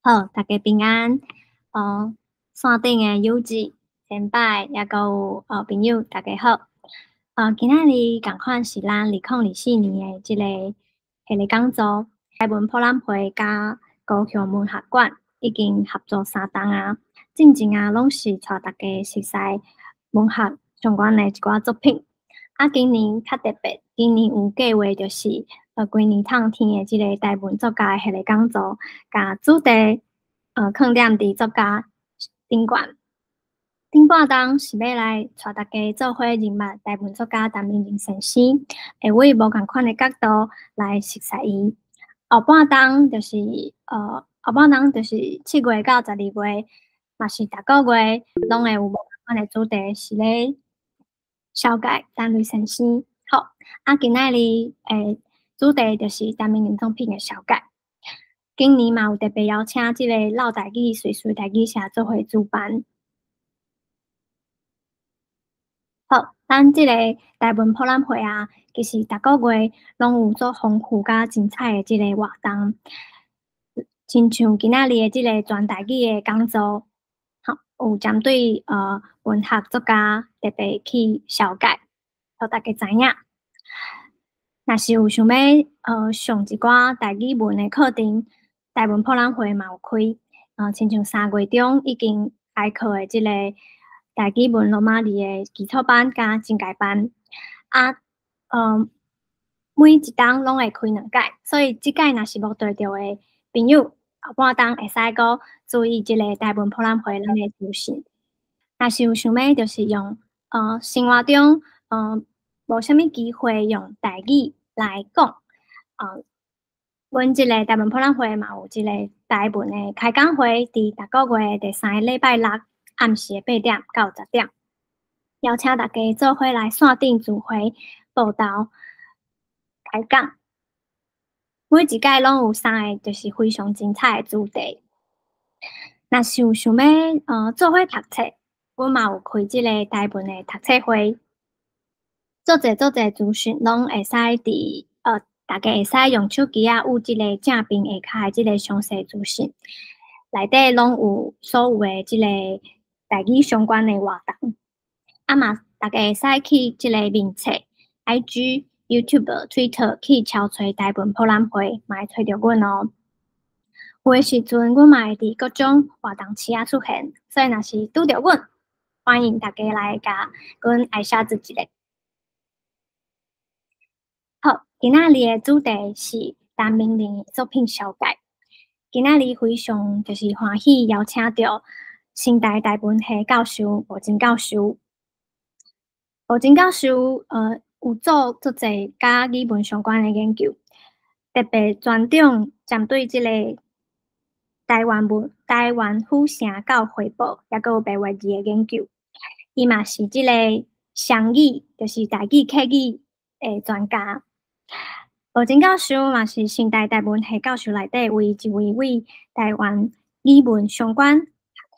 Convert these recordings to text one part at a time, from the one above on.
好，大家平安。线顶的友子、前辈也个有朋友，大家好。今仔日共款是咱2024年的即个系列讲座，台湾博览会甲高雄文学馆已经合作3档啊，进前啊拢是带大家熟悉文学相关的一寡作品。今年较特别，今年有计划就是规年通天的即个台湾作家的系列讲座，甲主题放点伫作家顶悬。顶半档是要来带大家做伙认识台湾作家陈明仁先生，会以无共款的角度来熟悉伊。后半档就是7月到12月，嘛是逐个月拢会有无共款的主题，是咧小解陈瑞先生。好，今仔日主题就是陈明仁作品的小解。今年嘛有特别邀请即个老台语随随台语社做伙主办。好，咱即个台湾博览会啊，其实逐个月拢有做丰富甲精彩的即个活动，亲像今仔日的即个全台语的讲座，好，有针对文学作家特别去了解，互大家知影。若是有想要上一寡台语文的课程，台湾博览会嘛有开，亲像3月中已经开课的即个台语文罗马字的基础班甲进阶班，每一档拢会开2届，所以即届若是无对着的朋友，后半档会使个注意即个台湾博览会咱的资讯。若是有想要就是用生活中无啥物机会用台语来讲，阮即个台湾博览会嘛有一个台文的开讲会，伫逐个月第3个礼拜六暗时8点到10点，邀请大家做伙来线顶聚会报道开讲。每一届拢有3个就是非常精彩的主题。若是有想要做伙读册，阮嘛有开即个台文的读册会，做者资讯拢会使伫大家会使用手机有即个正面下骹的即个详细资讯，内底拢有所有的即个台语相关的活动。嘛，大家会使去即个面册 IG、YouTube、Twitter 去敲找台湾博览会，嘛会找着阮哦。有诶时阵，阮嘛会伫各种活动区出现，所以若是拄着阮，欢迎大家来甲阮爱写字一个。好，今仔日的主题是陈明仁的作品小解。今仔日非常就是欢喜邀请到新台台文系教授吴真教授。吴真教授有做足侪甲语文相关的研究，特别专长针对即个台湾府城教汇报，也个有白话字的研究。伊嘛是即个双语，就是台语、客语的专家。吴真教授嘛是新台台文系教授内底唯一位为台湾语文相关学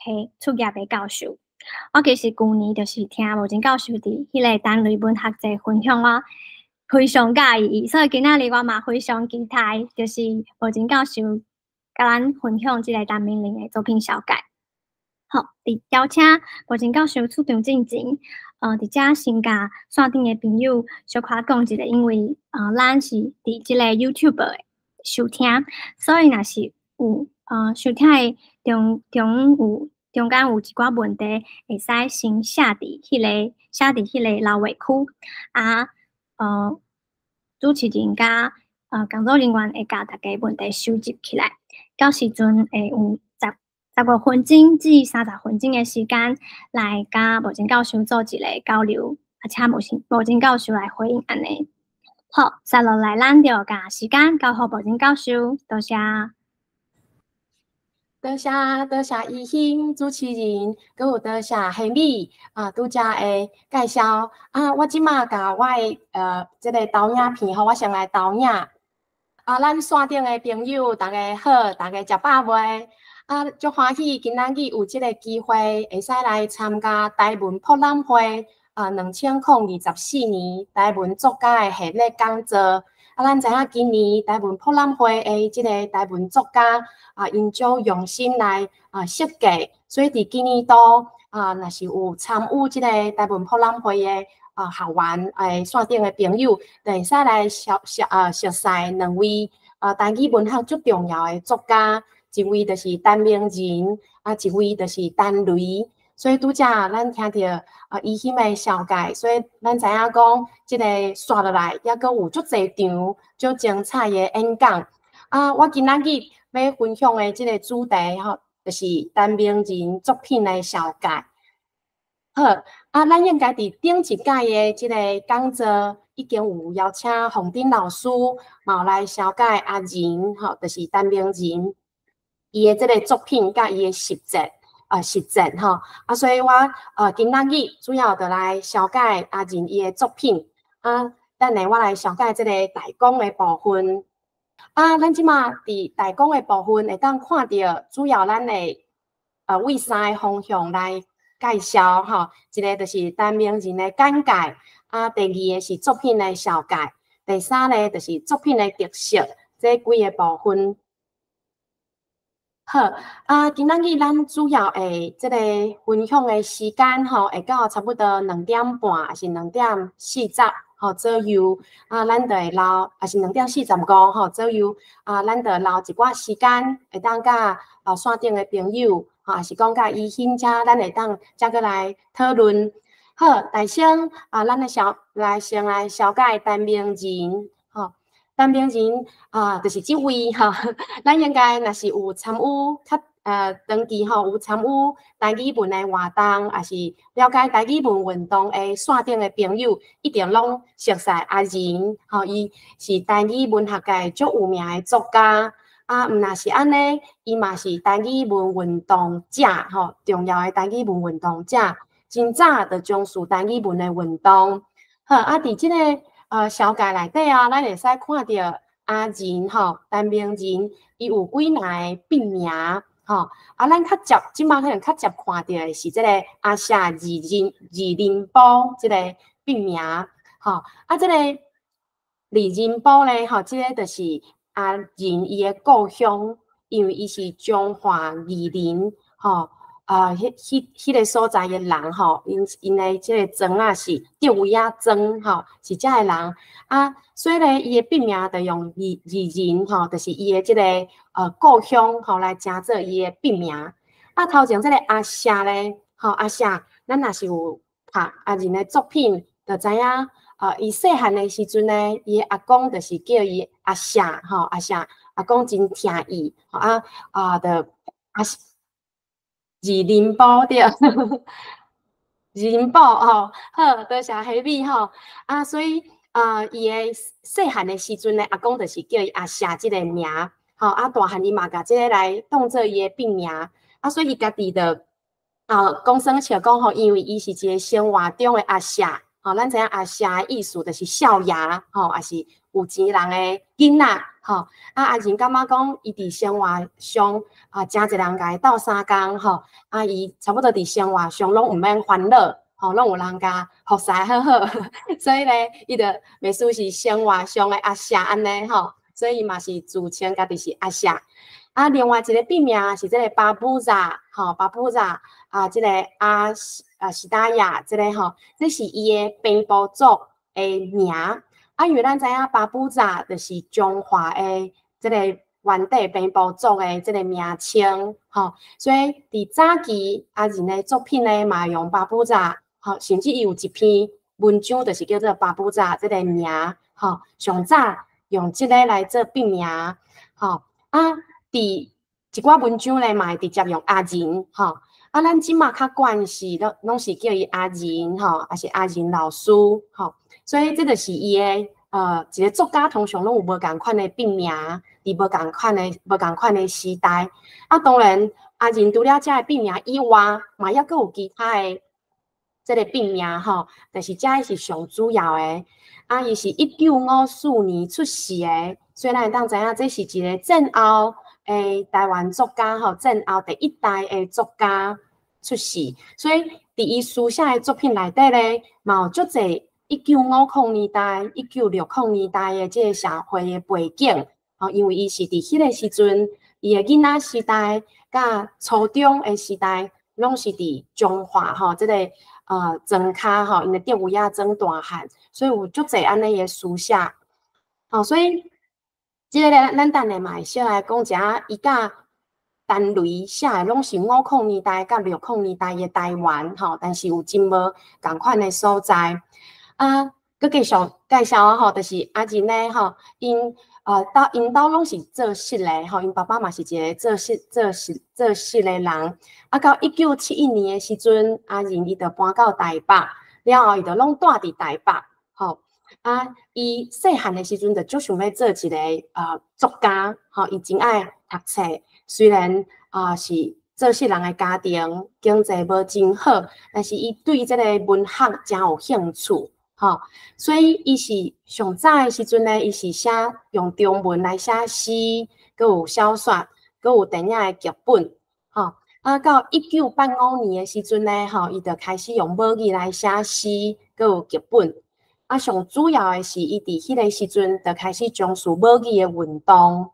系出业的教授。我其实旧年就是听吴真教授伫迄个单类文学节分享，我非常介意，所以今仔日我嘛非常期待，就是吴真教授甲咱分享即个陈明仁的作品小解。好，伫邀请吴真教授出场进前，伫遮先甲线顶的朋友小可讲一个，因为咱是伫即个 YouTube 收听，所以若是有收听的中间有一寡问题，会使先写伫迄个留言区主持人甲工作人员会甲大家问题收集起来，到时阵会有15分钟至30分钟的时间来甲吴真教授做一个交流，请吴真教授来回应安尼。好，接落来咱就甲时间交互吴真教授，多谢。多谢依欣主持人，佮有多谢黑米拄则的介绍我即马甲我的即个投影片，互我先来投影咱线顶的朋友，大家好，大家食饱未？足欢喜今仔日有即个机会，会使来参加台文博览会2024年台湾作家的系列讲座。咱知影今年台湾博览会的即个台湾作家因足用心来设计，所以伫今年度若是有参与即个台湾博览会的校园线顶的朋友，就会使来熟悉两位台语文学最重要的作家，一位就是陈明仁，一位就是陈雷。所以拄则咱听到伊迄个小解，所以咱知影讲，即个刷落来，抑阁有足侪场足精彩的演讲。我今仔日要分享的即个主题吼，就是陈明仁作品的小解。好，咱应该伫顶一届的即个讲座，已经有邀请洪丁老师，嘛有来小解阿仁，吼，就是陈明仁，伊的即个作品甲伊的实践吼，所以我今仔日主要就来小解阿仁伊的作品等下我来小解即个大纲的部分咱即马伫大纲的部分会当看到主要咱的为三个方向来介绍吼，一个就是陈明仁的简介第二个是作品的小解，第三个就是作品的特色，这几个部分。好今仔日咱主要的即个分享的时间吼，会到差不多2点半，还是2点40吼左右咱就会留，还是2点45吼左右咱就留一寡时间，会当甲线顶的朋友还是讲甲伊欣遮，咱会当再过来讨论。好，大先咱来先来小解陈明仁吼。陈明仁就是即位吼，咱应该若是有参与长期吼有参与台语文的活动，也是了解台语文运动的线顶的朋友，一定拢熟悉阿仁吼，伊是台语文学界足有名的作家毋若是安尼，伊嘛是台语文运动者吼，重要的台语文运动者，真早就从事台语文的运动。好伫即个小解内底咱会使看到阿仁吼，陈明仁伊有几个笔名吼，咱即马可能较接看到的是即个阿夏二人宝即个笔名吼，即个二人宝咧吼，即个就是阿仁伊的故乡，因为伊是彰化宜林吼。迄个所在的人吼，因的即个庄是赵维亚庄吼，是遮个人所以咧，伊的笔名就用二人吼，就是伊的即个故乡吼来称做伊的笔名。头前即个阿夏咧吼，阿夏，咱若是有读阿仁的作品，就知影伊细汉的时阵咧，伊的阿公就是叫伊阿夏吼，阿公真疼伊就二人宝对，二人宝吼，好，多谢黑米吼所以伊的细汉的时阵咧，阿公就是叫伊阿夏即个名吼大汉伊嘛甲即个来当做伊的笔名所以伊家己就讲生笑讲吼，因为伊是一个生活中的阿夏咱知影阿夏的意思就是少爷也是有钱人的囡仔阿仁感觉讲伊伫生活上真侪人甲伊斗相共伊差不多伫生活上拢毋免烦恼拢有人甲服侍好好，所以咧伊就袂输是生活上的阿夏安尼所以伊嘛是自称家己是阿夏另外一个笔名是即个巴布扎巴布扎即个西达亚即个这是伊的平埔族的名因为咱知影巴布扎就是中华的即个原地平埔族的即个名称所以伫早期阿仁的作品咧嘛用巴布扎甚至伊有一篇文章就是叫做巴布扎即个名上早用即个来做笔名伫一寡文章咧嘛会直接用阿仁咱即马较惯是拢是叫伊阿仁还是阿仁老师所以这就是伊的一个作家通常拢有无共款的笔名，伫无共款的时代当然阿仁除了遮个笔名以外，嘛抑阁有其他的即个笔名但是遮是上主要的伊是1954年出世的，所以咱会当知影这是一个战后台湾作家战后第一代的作家出世，所以伫伊书写的作品内底咧，嘛有足侪1950年代、1960年代的即个社会的背景。因为伊是伫迄个时阵，伊的囡仔时代甲初中的时代，拢是伫中华即个庄骹因的德有影庄大汉，所以有足侪安尼的书写。所以即个咱等下嘛会先来讲一下，伊甲陈雷写的拢是50年代甲60年代的台湾，但是有真无共款的所在。佮继续介绍就是阿仁咧，因兜拢是做室的，因爸爸嘛是一个做室的人。到1971年的时阵，阿仁伊就搬到台北，了后伊就拢住伫台北，伊细汉的时阵就足想要做一个作家，伊真爱读册，虽然是做室人的家庭，经济无真好，但是伊对这个文学真有兴趣。所以伊是上早的时阵咧，伊是用中文来写诗，佮有小说，佮有电影的剧本。到1985年的时阵咧，伊就开始用母语来写诗，佮有剧本。上主要的是伊伫迄个时阵就开始从事母语的运动。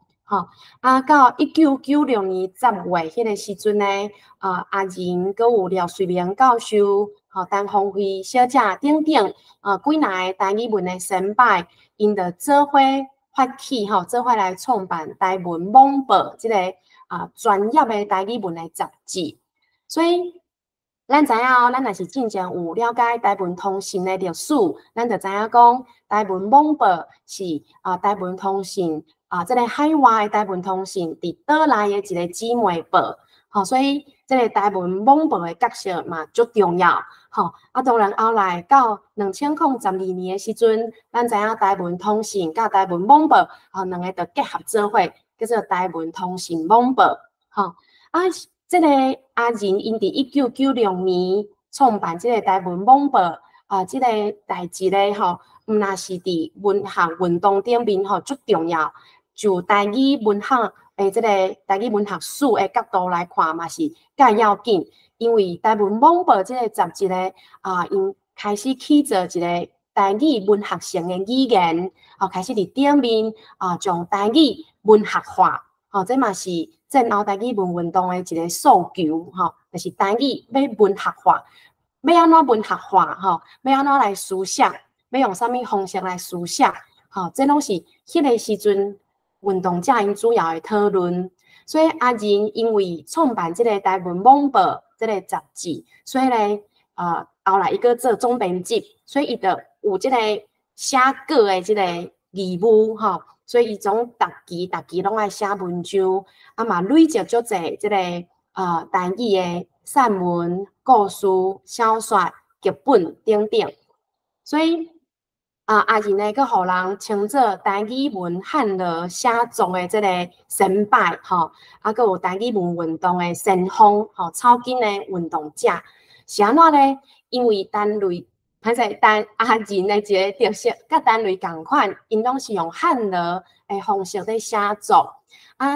到1996年10月迄个时阵咧，阿仁佮有廖水明教授、陈芳惠小姐等等，几若个台语文的先辈，因就做伙发起做伙来创办台文网报这个专业的台语文的杂志。所以咱知影咱若是真正有了解台文通信的历史，咱就知影讲台文网报是台文通信这个海外的台文通信伫岛内的一个姊妹报。所以这个台文网报的角色嘛足重要。当然后来到2012年的时阵，咱知影台文通信甲台文网报两个就结合做伙，叫做台文通信网报。这个阿仁因伫1996年创办这个台文网报，这个代志咧，毋那是伫文学运动顶面足重要。就台语文学这个台语文学史的角度来看嘛，是介要紧。因为台文网报这个杂志咧，因开始起做一个台语文学性的语言，开始伫顶面将台语文学化。这嘛是战后台语文运动的一个诉求，就是台语要文学化，要安怎文学化，要安怎来书写，要用啥物方式来书写，这拢是迄个时阵运动者因主要的讨论。所以阿仁因为创办这个台文网报这个杂志，所以咧后来伊个做总编辑，所以伊就有这个写稿的这个义务，所以伊总逐期拢爱写文章，嘛累积足侪这个台语的散文、故事、小说、剧本等等。所以阿仁呢，佮互人称作台语文汉乐写作的这个先辈，佮有台语文运动的先锋，草根的运动者。是安怎呢？因为陈雷，阿仁的一个特色，佮陈雷同款，因拢是用汉乐的方式在写作。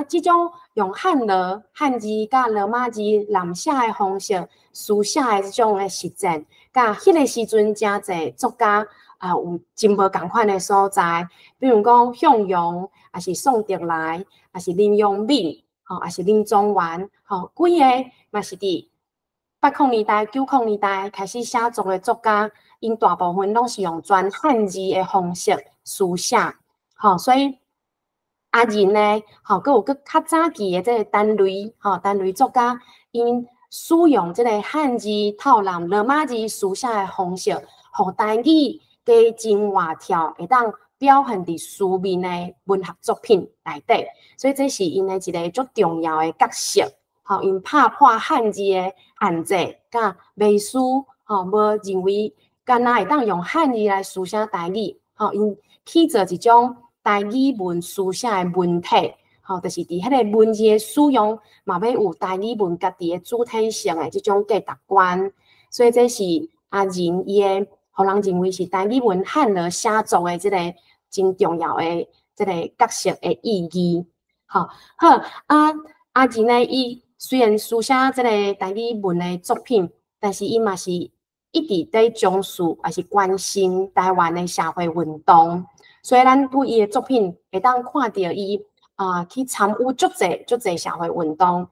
这种用汉乐、汉字佮罗马字蓝写的方式书写的这种的实践，佮迄个时阵真侪作家有真无共款的所在，比如讲向阳，还是宋德来，还是林永敏，还是林宗元，几个嘛是伫80年代、90年代开始写作的作家，因大部分拢是用全汉字的方式书写，所以阿仁呢，佮有较早期的这个陈雷作家，因使用这个汉字套用罗马字书写的方式，互台语加真活跳，会当表现伫书面的文学作品内底，所以这是因的一个足重要的角色。因打破汉字的限制，甲美书无认为敢若会当用汉字来书写台语，因起做一种台语文书写的文体，就是伫迄个文字的使用，嘛要有台语文家己的主体性的这种价值观，所以这是阿仁伊的，互人认为是台语文汉乐写作的这个真重要的这个角色的意义。阿仁呢，伊虽然书写这个台语文的作品，但是伊嘛是一直在重视还是关心台湾的社会运动，所以咱对伊的作品会当看到伊去参与足侪社会运动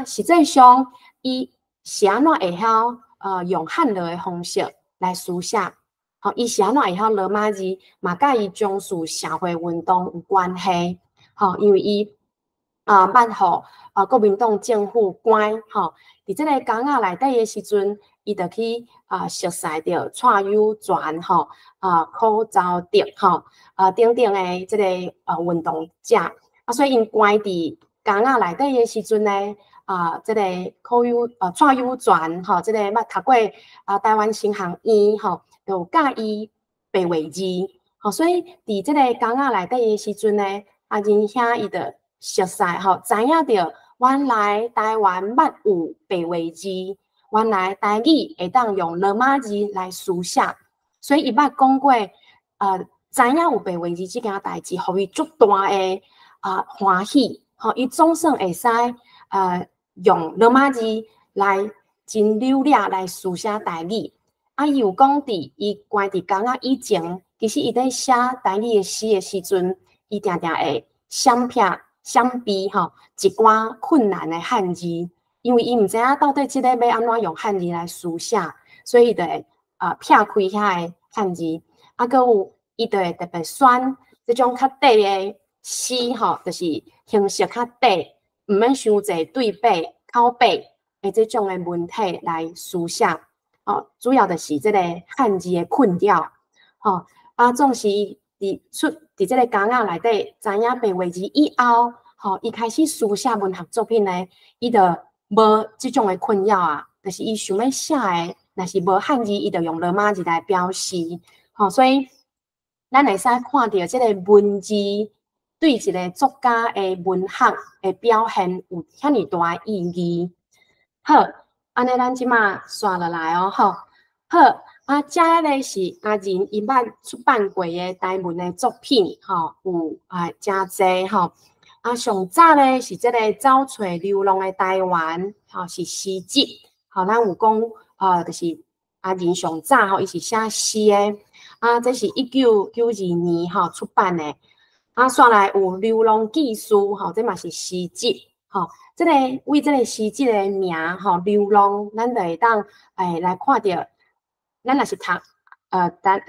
实际上伊是安怎会晓用汉语的方式来书写，伊是安怎会晓罗马字嘛，甲伊重视社会运动有关系，因为伊捌互国民党政府关伫即个港仔内底的时阵，伊就去熟悉着蔡有全柯昭德等等的即个运动者所以因关伫港仔内底的时阵呢即个蔡有全即个捌读过台湾新航院就教伊白话字所以伫即个港仔内底的时阵呢仁兄伊就熟悉知影着原来台湾捌有白话字，原来台语会当用罗马字来书写，所以伊捌讲过知影有白话字这件代志，互伊足大的欢喜伊总算会使用罗马字来真流利来书写台语伊有讲伫伊关伫港仔以前，其实伊在写台语的诗的时阵，伊定定会闪避一寡困难的汉字，因为伊毋知影到底即个要安怎用汉字来书写，所以伊就会撇开遐个汉字，搁有伊就会特别选即种较短的诗就是形式较短，毋免伤侪对白、口白的即种的文体来书写主要就是即个汉字的困扰总是伫即个港仔内底知影白话字以后伊开始书写文学作品呢，伊就无即种的困扰就是伊想要写的，若是无汉字，伊就用罗马字来表示所以咱会使看到即个文字对一个作家的文学的表现有遐尼大意义。好，安尼咱即马刷落来好，遮个是阿仁伊捌出版过的台文的作品有真济上早咧是即个走找流浪的台湾是诗集咱有讲就是阿仁上早伊是写诗的这是1992年出版的刷来有流浪记事这嘛是诗集这个为这个诗集的名流浪，咱就会当来看到，咱若是读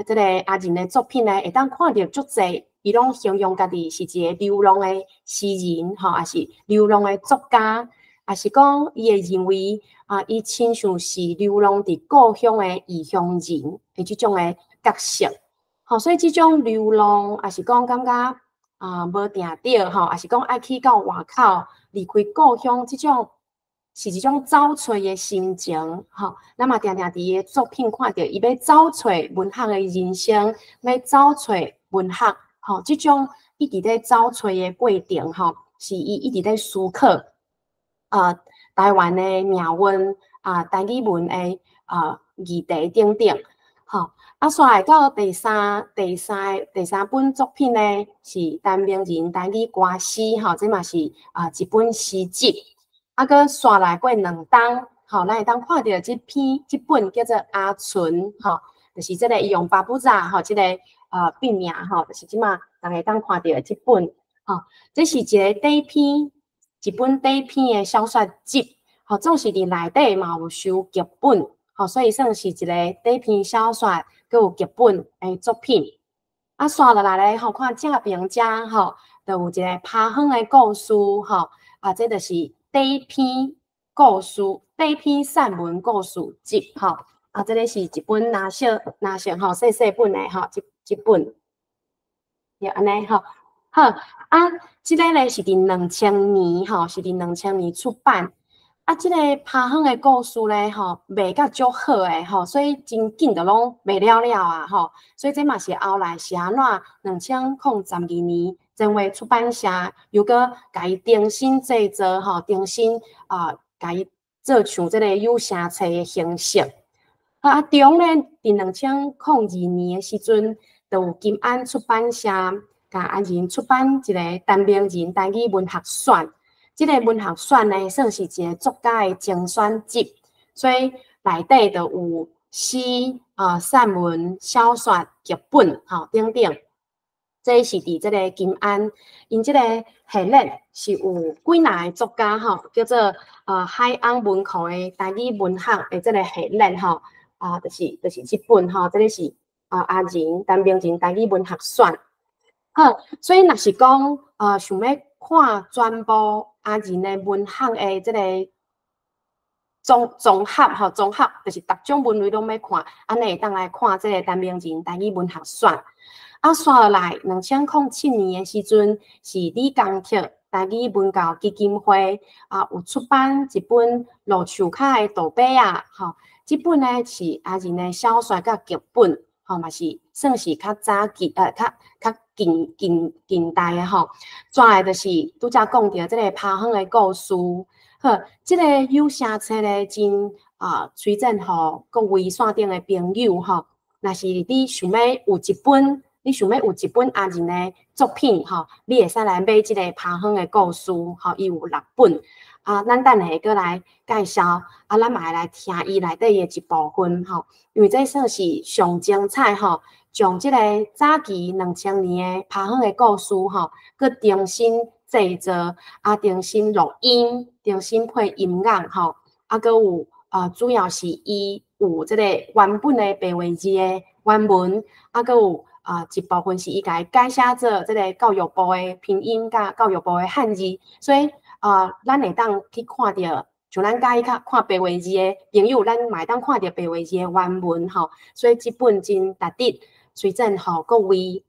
这个阿仁的作品呢，会当看到足济，伊拢形容家己是一个流浪的诗人还是流浪的作家，还是讲伊会认为伊亲像是流浪伫故乡的异乡人的这种的角色所以这种流浪，还是讲感觉无定着还是讲爱去到外口离开故乡，这种是一种走找的心情咱嘛定定伫伊的作品看到伊要走找文学的人生，要走找文学这种一直在走找的过程是伊一直在思考台湾的命运台语文的议题等等刷来到第三本作品呢，是陈明仁台语歌诗这嘛是一本诗集搁刷来过2档咱会当看到这本叫做阿纯就是这个伊用巴布扎这个笔名就是即马大家当看到这本这是一个短篇，一本短篇的小说集总是伫内底嘛有收剧本所以算是一个短篇小说，佮有剧本的作品刷落来咧看正评遮就有一个趴远的故事这就是短篇故事、短篇散文故事集这个是一本拿小细本的这本就安尼这个咧是伫2000年是伫2000年出版这个趴远的故事咧卖甲足好诶所以真紧就拢卖了所以这嘛是后来是安怎2012年前卫出版社又搁甲伊重新制作重新甲伊做像这个有声册的形式中咧伫2002年的时阵，就有金安出版社甲阿仁出版一个陈明仁台语文学选。这个文学选呢，算是一个作家的精选集，所以内底就有诗散文、小说、剧本等等。这是伫这个金安，因这个系列是有几个作家叫做海洋文库的台语文学的这个系列就是这本这个是阿仁陈明仁台语文学选。好，所以若是讲想要看全部阿仁的文学的这个综合就是各种文类拢要看，安尼会当来看这个陈明仁台语文学选。刷落来，2007年的时阵，是李江铁台语文教基金会有出版一本路树卡的杜伯啊，这本呢是阿仁的小说甲剧本，嘛是算是较早期较近代的转来就是拄则讲到这个爬乡的故事。好，这个有声册呢，真推荐互各位线顶的朋友若是你想要有一本阿仁的作品你会使来买这个爬乡的故事伊有6本咱等下过来介绍咱嘛会来听伊内底的一部分因为这算是上精彩将这个早期2000年的爬乡的故事佮重新制作重新录音、重新配音乐佮有主要是伊有这个原本的白话字的原文佮有一部分是伊家改写做这个教育部的拼音甲教育部的汉字，所以咱会当去看到，像咱介意看白话字的朋友，咱嘛会当看到白话字的原文所以这本真值得推荐互各位。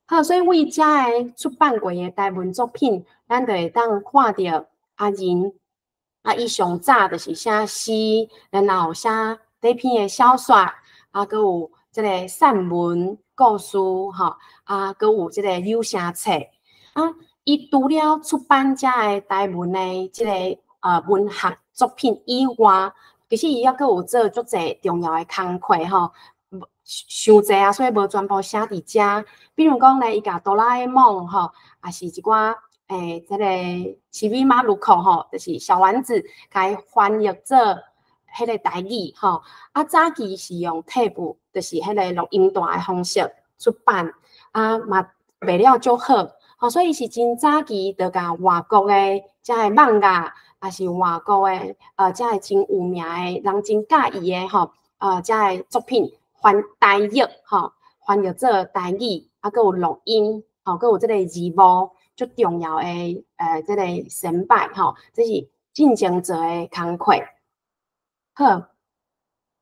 好，所以为遮的出版过的台文作品，咱就会当看到阿仁伊上早就是写诗，然后写底篇的小说佮有这个散文故事佮有这个有声册伊除了出版遮的台文的这个文学作品以外，其实伊还佫有做足侪重要的工课伤侪所以无全部写伫遮。比如讲咧，伊甲哆啦 A 梦也是一寡这个奇米马路口就是小丸子，甲伊翻译做迄个台语早期是用 tape， 就是迄个录音带的方式出版嘛卖了足好所以是真早期就甲外国的遮个漫画，也是外国的遮个真有名的人真介意的遮个作品翻台语翻译做台语佮有录音佮有这个字幕足重要的这个成败这是真正做的工课。好，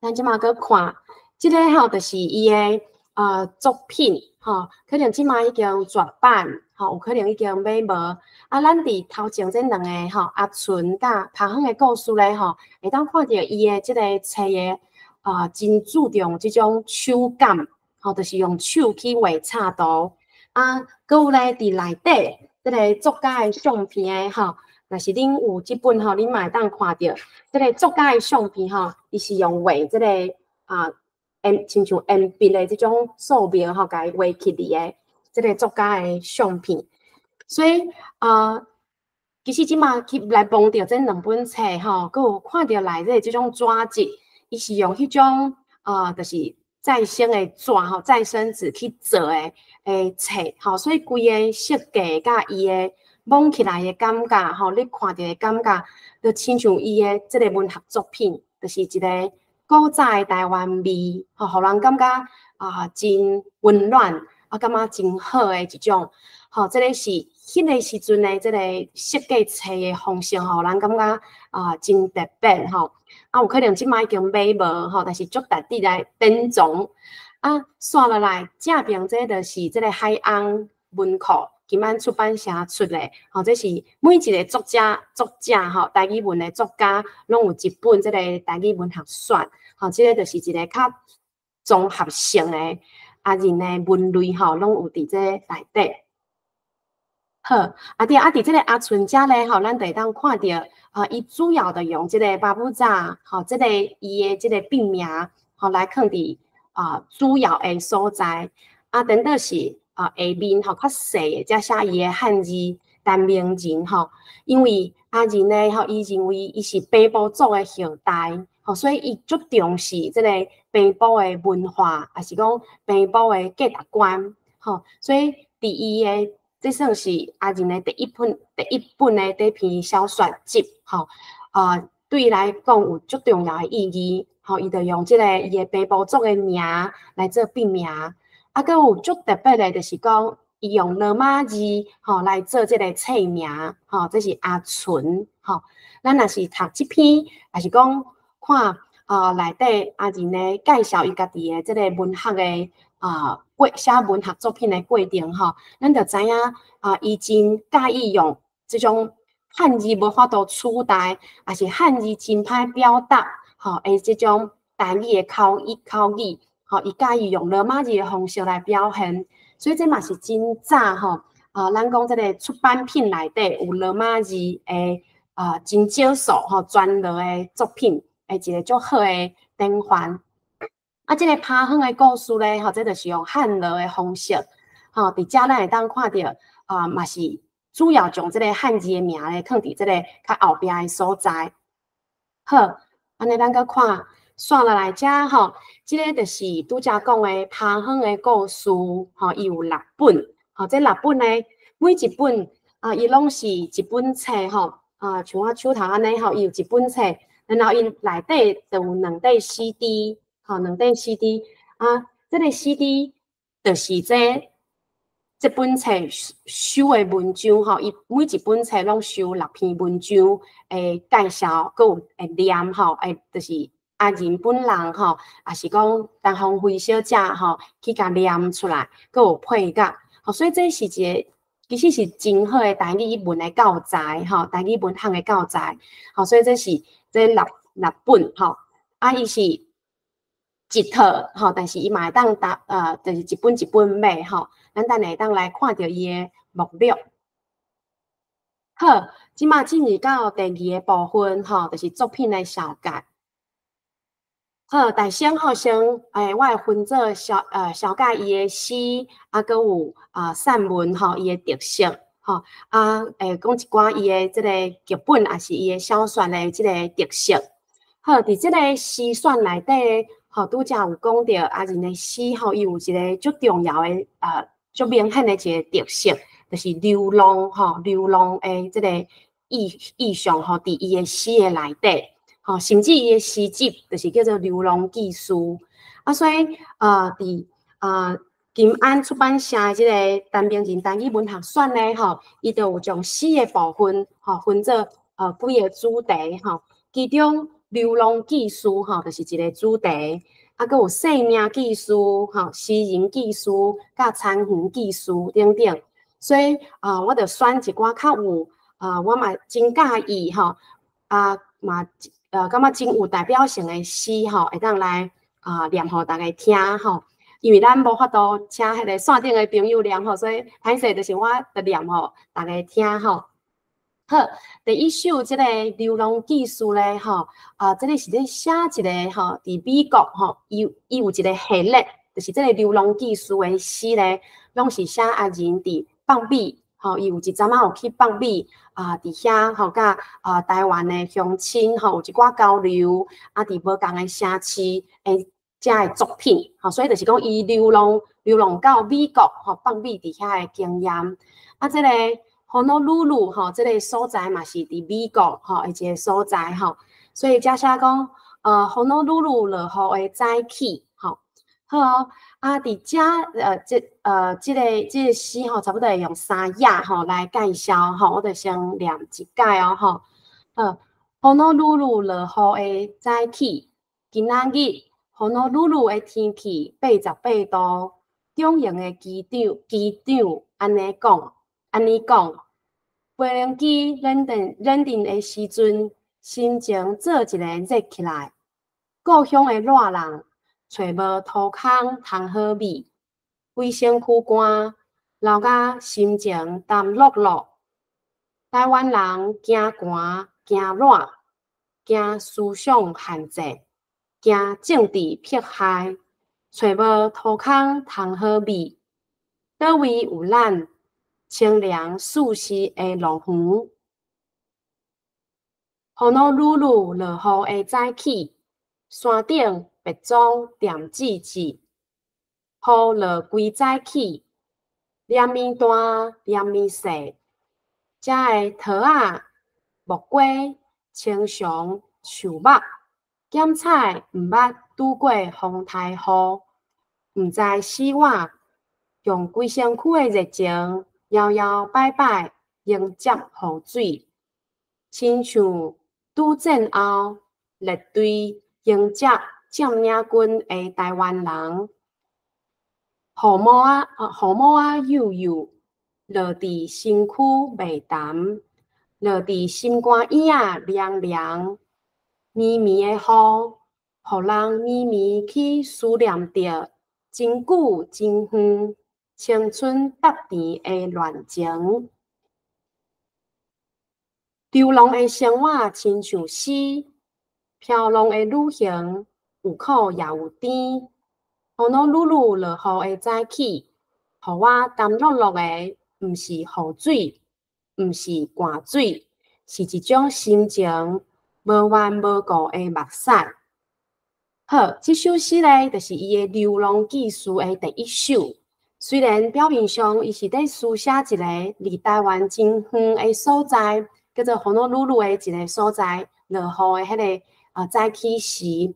咱即马搁看，这个就是伊的作品可能即马已经绝版有可能已经买无咱伫头前这两个阿纯甲爬乡的故事咧会当看到伊的这个册的真注重这种手感就是用手去画插图搁有咧伫内底这个作家的相片的若是恁有这本恁嘛会当看到这个作家的相片伊是用画这个亲像鉛笔的这种素描甲伊画起嚟的这个作家的相片。所以其实即马去来摸到这两本册搁有看到内底这种纸质，伊是用迄种就是再生的纸再生纸去做的册所以规个设计甲伊的摸起来的感觉你看到的感觉就亲像伊的这个文学作品，就是一个古早的台湾味互人感觉真温暖感觉真好的一种这个是迄个时阵的这个设计册的方式互人感觉真特别有可能即摆已经买无但是足值得来珍藏刷落来正边这就是这个海洋文库今晚出版社出的这是每一个作者台语文的作家拢有一本这个台语文学选这个就是一个较综合性的阿仁的文类拢有伫这内底。好伫这个阿纯遮咧咱就会当看到伊主要的用这个巴布扎这个伊的这个笔名来放伫主要的所在等到是下面较细的才写伊的汉字陈明仁因为阿仁咧伊认为伊是北部族的后代所以伊足重视即个平埔的文化，也是讲平埔的价值观，所以伫伊的这算是阿仁的第一本的这篇小说集，对伊来讲有足重要的意义，伊就用即个伊的平埔族的名来做笔名，佮有足特别的，就是讲伊用罗马字来做即个册名，这是阿纯，咱若是读这篇，也是讲看内底阿仁呢介绍伊家己的即个文学的写文学作品的过程，咱就知影伊真介意用这种汉字无法度取代，也是汉字真歹表达，这种台语的口语，伊介意用罗马字的方式来表现，所以这嘛是真早咱讲这个出版品内底有罗马字的真少数专落的作品，一个足好的典范。这个拍远的故事咧，这就是用汉落的方式，伫遮咱会当看到嘛是主要将这个汉字的名咧放伫这个较后壁的所在。好，安尼咱搁看刷落来遮这个就是拄则讲的拍远的故事，伊有6本，这6本咧，每一本伊拢是一本册像我手头安尼伊有一本册，然后伊内底就有2块 CD。2块 CD 这个 CD 就是这本册收的文章伊每一本册拢收6篇文章的介绍，佮有会念就是阿仁本人也是讲陈鸿辉小姐去甲念出来，佮有配角所以这是一个其实是真好的台语文的教材台语文学的教材所以这是这6本伊是一套但是伊嘛会当就是一本一本买咱等下会当来看到伊的目录。好，即马进入到第2个部分就是作品的小介。好，大先先我会分做小介伊的诗，佮有散文伊的特色讲一寡伊的即个剧本，也是伊的小说的即个特色。好，伫即个诗选内底。拄则有讲到阿仁的诗伊有一个足重要的足明显的一个特色，就是流浪流浪的即个意象伫伊的诗的内底甚至伊的诗集就是叫做《流浪记事》所以伫金安出版社的即个陈明仁台语文学选咧伊就有将诗的部分分做几个主题其中。流浪记事就是一个主题，佮有生命记事诗人记事、甲田园记事等等。所以我就选一寡较有我嘛真介意嘛感觉真有代表性的诗会当来念互大家听因为咱无法度请迄个线顶的朋友念所以歹势就是我就念互大家听好，第一首这个流浪记事咧，这个是咧写一个伫美国伊有一个系列，就是这个流浪记事的诗咧，拢是写阿仁伫放美，伊有一阵有去放美伫遐甲台湾的乡亲有一寡交流，伫无共的城市遮的作品，所以就是讲伊流浪到美国放美伫遐的经验，这个。Honolulu 这个所在嘛是伫美国一个所在所以遮写讲Honolulu 落雨的早起好伫遮这个诗差不多会用3页来介绍我就先念一解Honolulu 落雨的早起，今仔日 Honolulu 的天气88度，中型的机长安尼讲，飞行机冷定的时阵，心情做一个热起来。故乡的热人，找无土空通好味，规身躯汗，流甲心情淡落落。台湾人惊寒惊热，惊思想限制，惊政治迫害，找无土空通好味。倒位有咱？清凉舒适的乐园，Honolulu落雨的早起，山顶别装点纸纸，雨落规早起，连面大连面细，遮个桃仔、木瓜、青松、树木，检采毋捌拄过风台雨，毋知死活，用规身躯的热情摇摇摆摆迎接雨水，亲像拄战后列队迎接占领军的台湾人。雨毛幼幼，落伫身躯袂淡，落伫心肝眼啊凉凉。绵绵的雨，互人绵绵去思念着真久真远青春搭甜的恋情。流浪的生活亲像诗，飘浪的旅行有苦也有甜。雨落愈愈落雨的早起，互我淡落落的，毋是雨水，毋是汗水，是一种心情无缘无故的目屎。好，这首诗呢，就是伊的《流浪记事》的第一首。虽然表面上伊是在书写一个离台湾真远的所在，叫做雨落愈愈的一个所在，落雨的迄个早起时。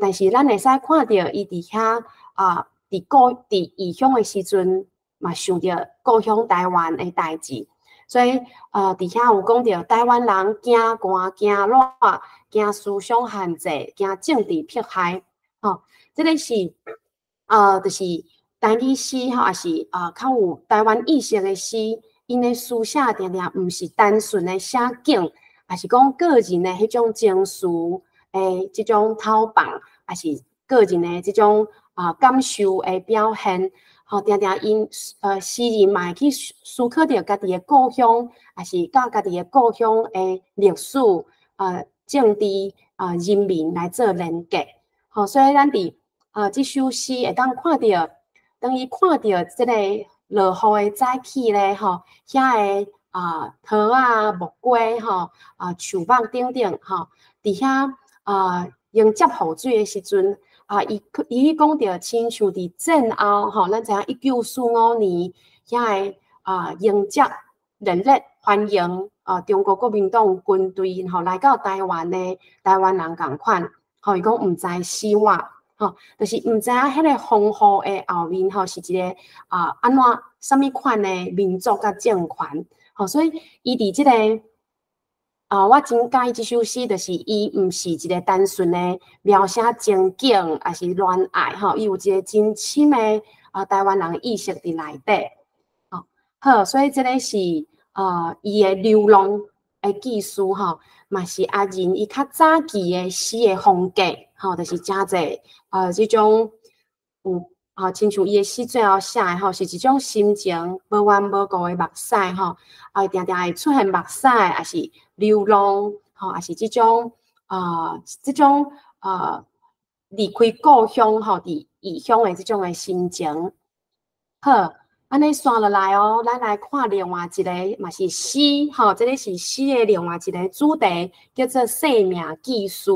但是咱会使看到伊伫遐伫异乡的时阵，嘛想着故乡台湾的代志，所以伫遐有讲到台湾人惊寒、惊热、惊思想限制、惊政治迫害，这个是就是台语诗也是较有台湾意识的诗，因的书写定定毋是单纯的写景，也是讲个人的迄种情绪。这种偷放，也是个人的这种感受的表现，定定因诗人嘛会去思考着家己的故乡，也是甲家己的故乡的历史、政治、人民来做连结。所以咱伫这首诗会当看到，当伊看到这个落雨的早起咧，遐个桃仔、木瓜树木等等，伫遐。迎接雨水的时阵，伊讲到亲像伫战后，咱知影1945年遐个迎接热烈欢迎中国国民党军队来到台湾的台湾人共款，伊讲毋知死活，就是毋知影迄个丰富的后面是一个安怎什么款的民族甲政权，所以伊伫即个。我真喜欢这首诗，就是伊毋是一个单纯的描写情景，还是恋爱，伊有一个真深的台湾人意识伫内底。好，所以这个是伊的流浪的记事，嘛是阿仁伊较早期的诗的风格，就是真济这种有。亲像伊的诗最后写的是一种心情无缘无故的目屎定定会出现目屎，也是流浪也是这种离开故乡伫异乡的这种的心情。好，安尼刷落来咱来看另外一个嘛是诗这个是诗的另外一个主题，叫做生命记事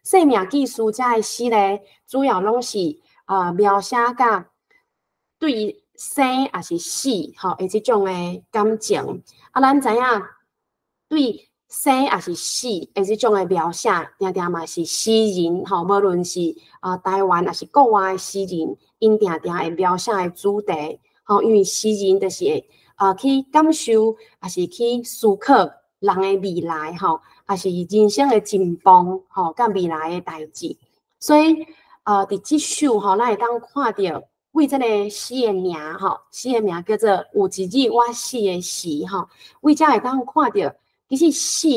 生命记事这个诗咧，主要拢是。描写甲对生也是死的这种的感情。咱知影对生也是死的这种的描写，定定嘛是诗人无论是台湾还是国外的诗人，因定定会描写的主题。因为诗人就是去感受，也是去思考人的未来也是人生的进步甲未来的代志，所以。伫这首咱会当看到为这个诗的名诗的名叫做《有一日我死的时》为这会当看到，其实死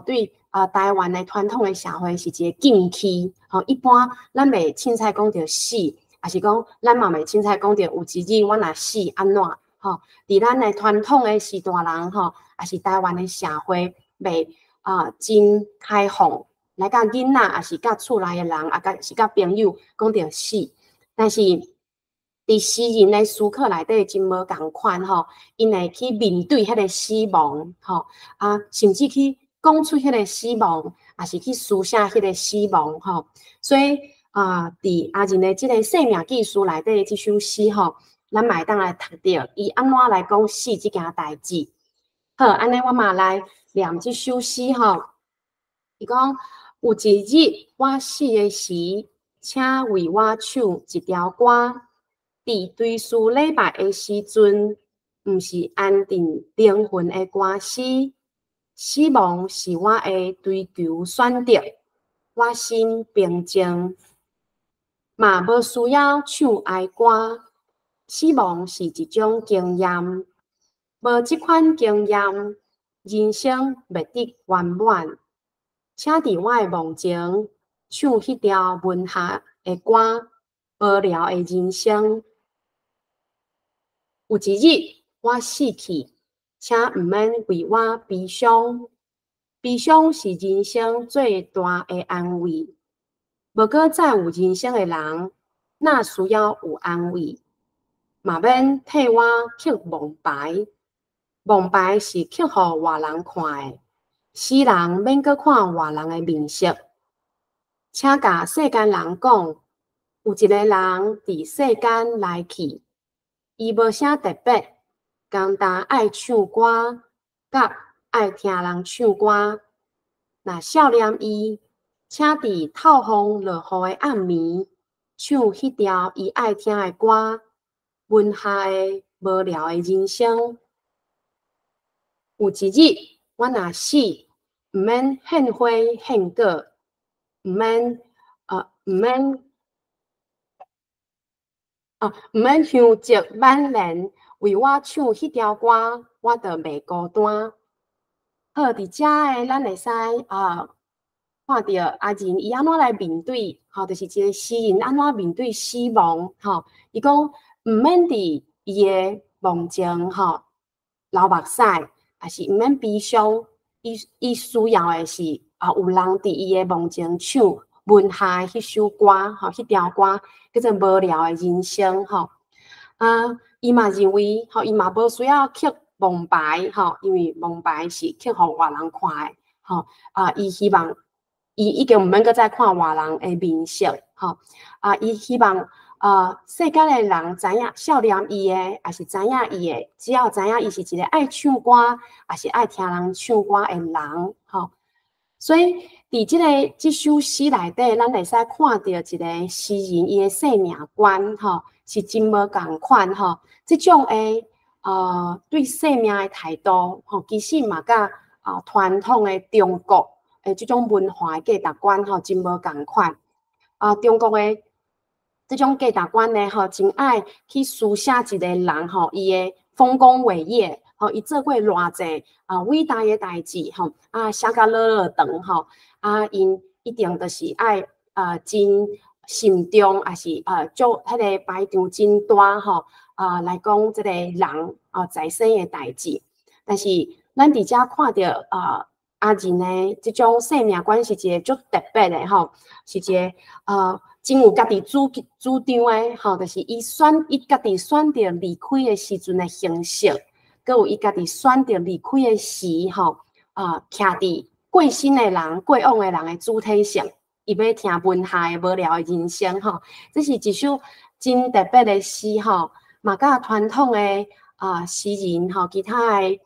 对台湾的传统的社会是一个禁区一般咱袂凊彩讲到死，也是讲咱嘛袂凊彩讲到有一日我若死安怎伫咱的传统的时代人也是台湾的社会袂真开放。来甲囡仔，也是甲厝内的人，也是甲朋友讲到死，但是伫诗人的思考内底真无共款因会去面对迄个死亡甚至去讲出迄个死亡，也是去书写迄个死亡吼。所以伫阿仁的即个生命记事内底即首诗吼，咱嘛会当来读着伊安怎来讲死即件代志。好，安尼我嘛来念即首诗吼。伊讲有一日我死的时，请为我唱一条歌。伫追思礼拜的时阵，毋是安定灵魂的歌诗。死亡是我的追求选择，我心平静，嘛无需要唱哀歌。死亡是一种经验，无即款经验，人生袂得圆满。请伫我的梦前唱迄条文学的歌，无聊的人生。有一日我死去，请毋免为我悲伤。悲伤是人生最大的安慰。无过再有人生的人，哪需要有安慰？嘛免替我刻梦牌。梦牌是刻互外人看的，死人免阁看外人的面色。请甲世间人讲，有一个人伫世间来去。伊无啥特别，简单爱唱歌，甲爱听人唱歌。若少年伊，请伫透风落雨的暗暝，唱迄条伊爱听的歌，文学的无聊的人生。有一日我若死，毋免献花献果，毋免香烛晚年，为我唱迄条歌，我就袂孤单。好，伫遮诶，咱会使看到阿仁伊安怎来面对，就是一个诗人安怎面对死亡，伊讲毋免伫伊诶梦前，流目屎，也是毋免悲伤。伊需要诶是有人伫伊诶梦前唱文学迄首歌，迄条歌叫做《无聊诶人生》伊嘛认为，伊嘛无需要刻梦牌，因为梦牌是刻互外人看诶，伊希望伊已经毋免阁再看外人诶面色，伊希望世间诶人知影少年伊诶，也是知影伊诶，只要知影伊是一个爱唱歌，也是爱听人唱歌诶人，所以伫即首诗内底，咱会使看到一个诗人伊诶生命观，是真无共款，即种诶对生命诶态度，其实嘛甲传统诶中国诶即种文化价值观，真无共款。中国诶即种价值观呢，真爱去书写一个人，伊诶丰功伟业，伊做过偌济伟大诶代志，写甲落长，因一定就是爱真慎重，也是做迄个排场真大来讲即个人在生诶代志。但是咱伫遮看到阿仁诶即种生命观是一个足特别诶是一个真有家己主张诶就是伊家己选择离开诶时阵诶形式，佮有伊家己选择离开诶时徛伫过身诶人、过往诶人诶主体性。伊要听文学诶无聊诶人生这是一首真特别诶诗嘛甲传统诶诗人其他诶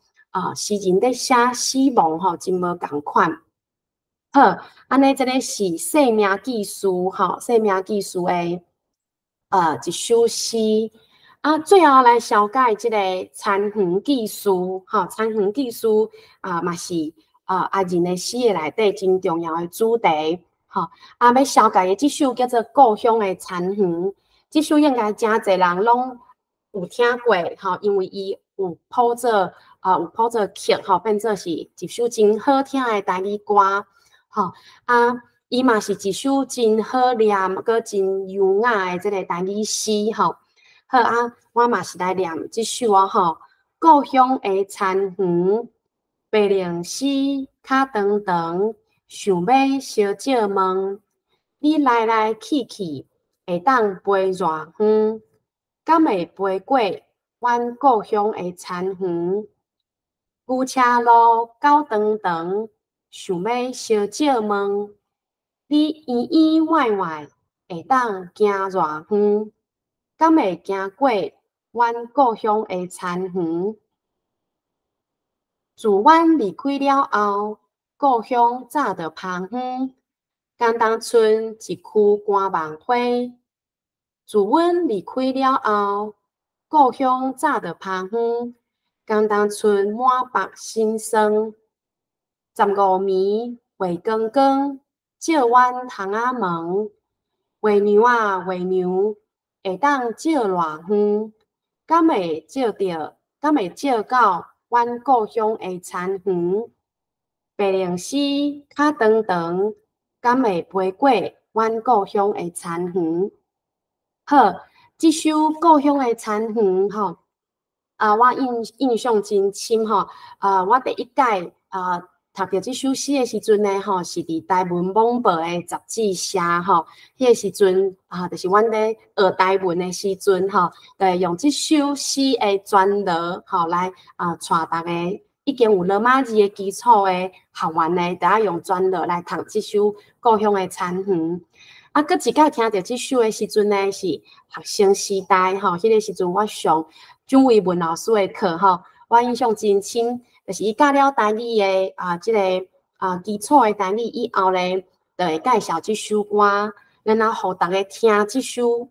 诗人咧写死亡真无共款。好，安尼即个是生命记事生命记事诶一首诗最后来小解即个残垣记事残垣记事嘛是阿仁诶诗诶内底真重要诶主题。要小解的即首叫做《故乡的残垣》，即首应该真侪人拢有听过因为伊有谱做曲变做是一首真好听的台语歌伊嘛是一首真好念佮真优雅的即个台语诗好我嘛是来念即首故乡的残垣，白灵诗脚长长。想要小借问，你来来去去会当飞偌远？敢会飞过阮故乡的残垣？牛车路狗长长，想要小借问，你远远外外会当行偌远？敢会行过阮故乡的田园？自阮离开了后，故乡早就芳远。简单村一区寒梦花。自阮离开了后，故乡早就芳远。简单村满白新生。15暝月光光，照阮窗仔门。月娘啊，月娘，会当照偌远？敢会照到阮故乡的田园？白龙丝较长长，敢会飞过阮故乡的田园？好，这首故乡的田园吼，我印象真深吼。我第一届读到这首诗的时阵呢，吼是伫台文网报的杂志写吼。迄个时阵就是阮咧学台文的时阵吼，就用这首诗的专栏吼来带大家已经有罗马字的基础的学员呢，大家用专栏来读这首故乡的田园。搁一届听到这首的时阵呢，是学生时代吼，迄个时阵我上蒋维文老师的课吼，我印象真深。就是伊教了台语的即个基础的台语以后咧，就会介绍这首歌，然后互大家听这首，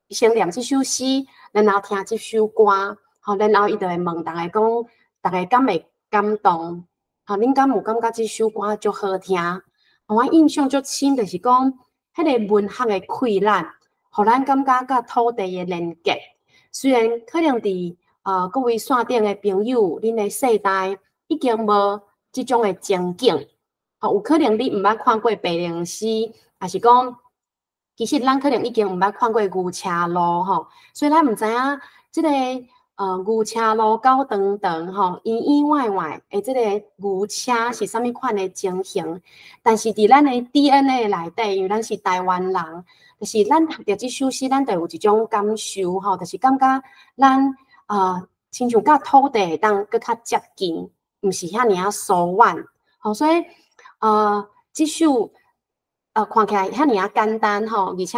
先念这首诗，然后听这首歌，吼，然后伊就会问大家讲，大家敢会感动？吼，恁敢有感觉这首歌足好听？我印象足深，就是讲迄个文学的溃烂，互咱感觉甲土地的连结。虽然可能伫各位线顶的朋友，恁的世代已经无即种的情景，有可能你毋捌看过白龙丝，也是讲，其实咱可能已经毋捌看过牛车路吼，所以咱毋知影即个牛车路走长长吼，远远外外的即个牛车是啥物款的情形？但是伫咱的 DNA 内底，因为咱是台湾人，就是咱读着即首诗，咱就有一种感受吼，就是感觉咱亲像甲土地当搁较接近。毋是遐尔疏远，吼，所以即首看起来遐尔简单吼，而且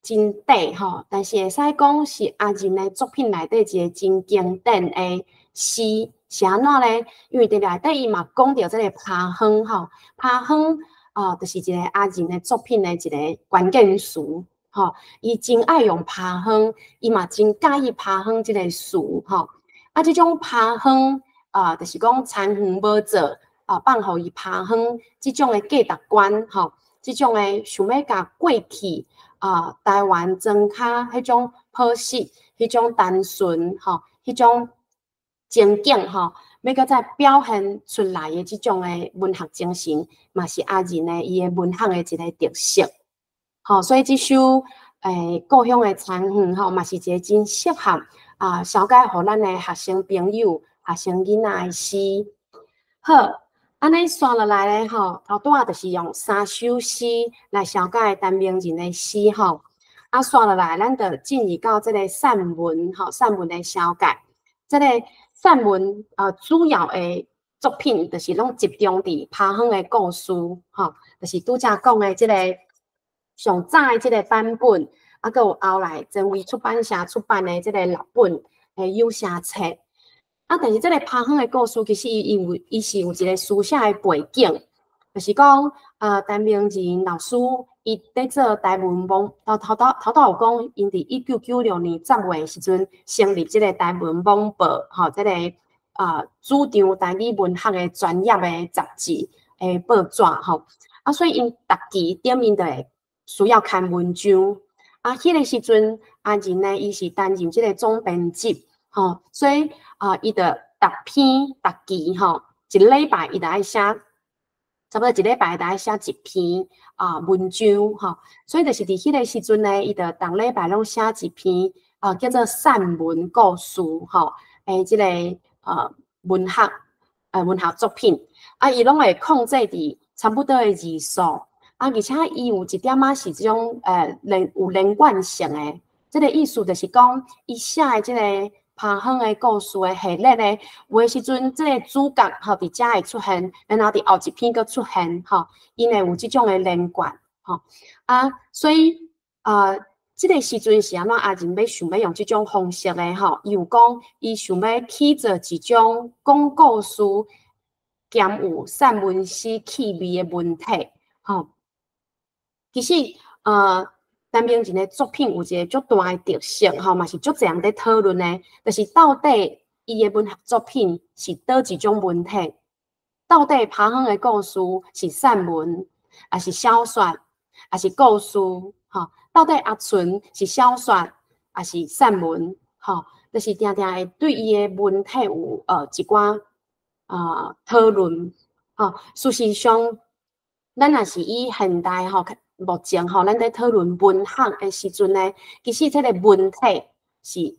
真短吼，但是会使讲是阿仁的作品内底一个真经典的诗，是安怎咧？因为伫内底伊嘛讲到即个趴乡吼，趴乡就是一个阿仁的作品的一个关键词吼，伊真爱用趴乡，伊嘛真介意趴乡即个词吼。即种趴乡就是讲田园无做放互伊趴乡，即种的价值观吼，即种的想要甲过去台湾庄卡迄种朴实、迄种单纯吼、迄种情景吼，要搁再表现出来的即种的文学精神，嘛是阿仁的伊的文学的一个特色。吼，所以即首故乡的田园吼，嘛是一个真适合小解互咱的学生朋友、学生囡仔的诗。好，安尼算落来咧吼，头拄就是用3首诗来小解陈明仁的诗吼。算落来，咱就进入到这个散文吼，散文的小解。这个散文主要的作品就是拢集中伫趴乡的故事吼，就是拄则讲的这个上早的这个版本。佮有后来真为出版社出版的即个6本有声册，但是即个趴乡的故事，其实伊是有一个书写的背景，就是讲陈明仁老师伊在做台文网，头有讲，因伫1996年10月时阵成立即个台文网报，吼，即个主张台语文学的专业的杂志报纸吼，所以因逐期点因就会需要刊文章。迄个时阵，阿仁呢，伊是担任即个总编辑，吼，所以伊就逐期吼，一礼拜伊就爱写，差不多一礼拜就爱写一篇文章，吼，所以就是伫迄个时阵呢，伊就逐礼拜拢写一篇叫做散文故事，吼，即个文学作品，伊拢会控制伫差不多的字数。而且伊有一点是即种有连贯性的，即个意思就是讲，伊写的即个拍远的故事的系列咧，有的时阵即个主角吼伫遮会出现，然后伫后一篇佫出现吼，因会有即种的连贯吼所以即个时阵是安怎阿仁要想要用即种方式咧吼，伊有讲伊想要起做一种讲故事兼有散文诗气味的文体吼。其实陈明真的作品有一个足大的特色吼，嘛是足侪人在讨论的，就是到底伊的文学作品是倒一种文体？到底拍远的故事是散文，还是小说，还是故事？吼，到底阿纯是小说，还是散文？吼，就是定定会对伊的文体有一寡讨论。吼，事实上，咱若是以现代吼。目前吼，咱在讨论文学的时阵呢，其实这个文体是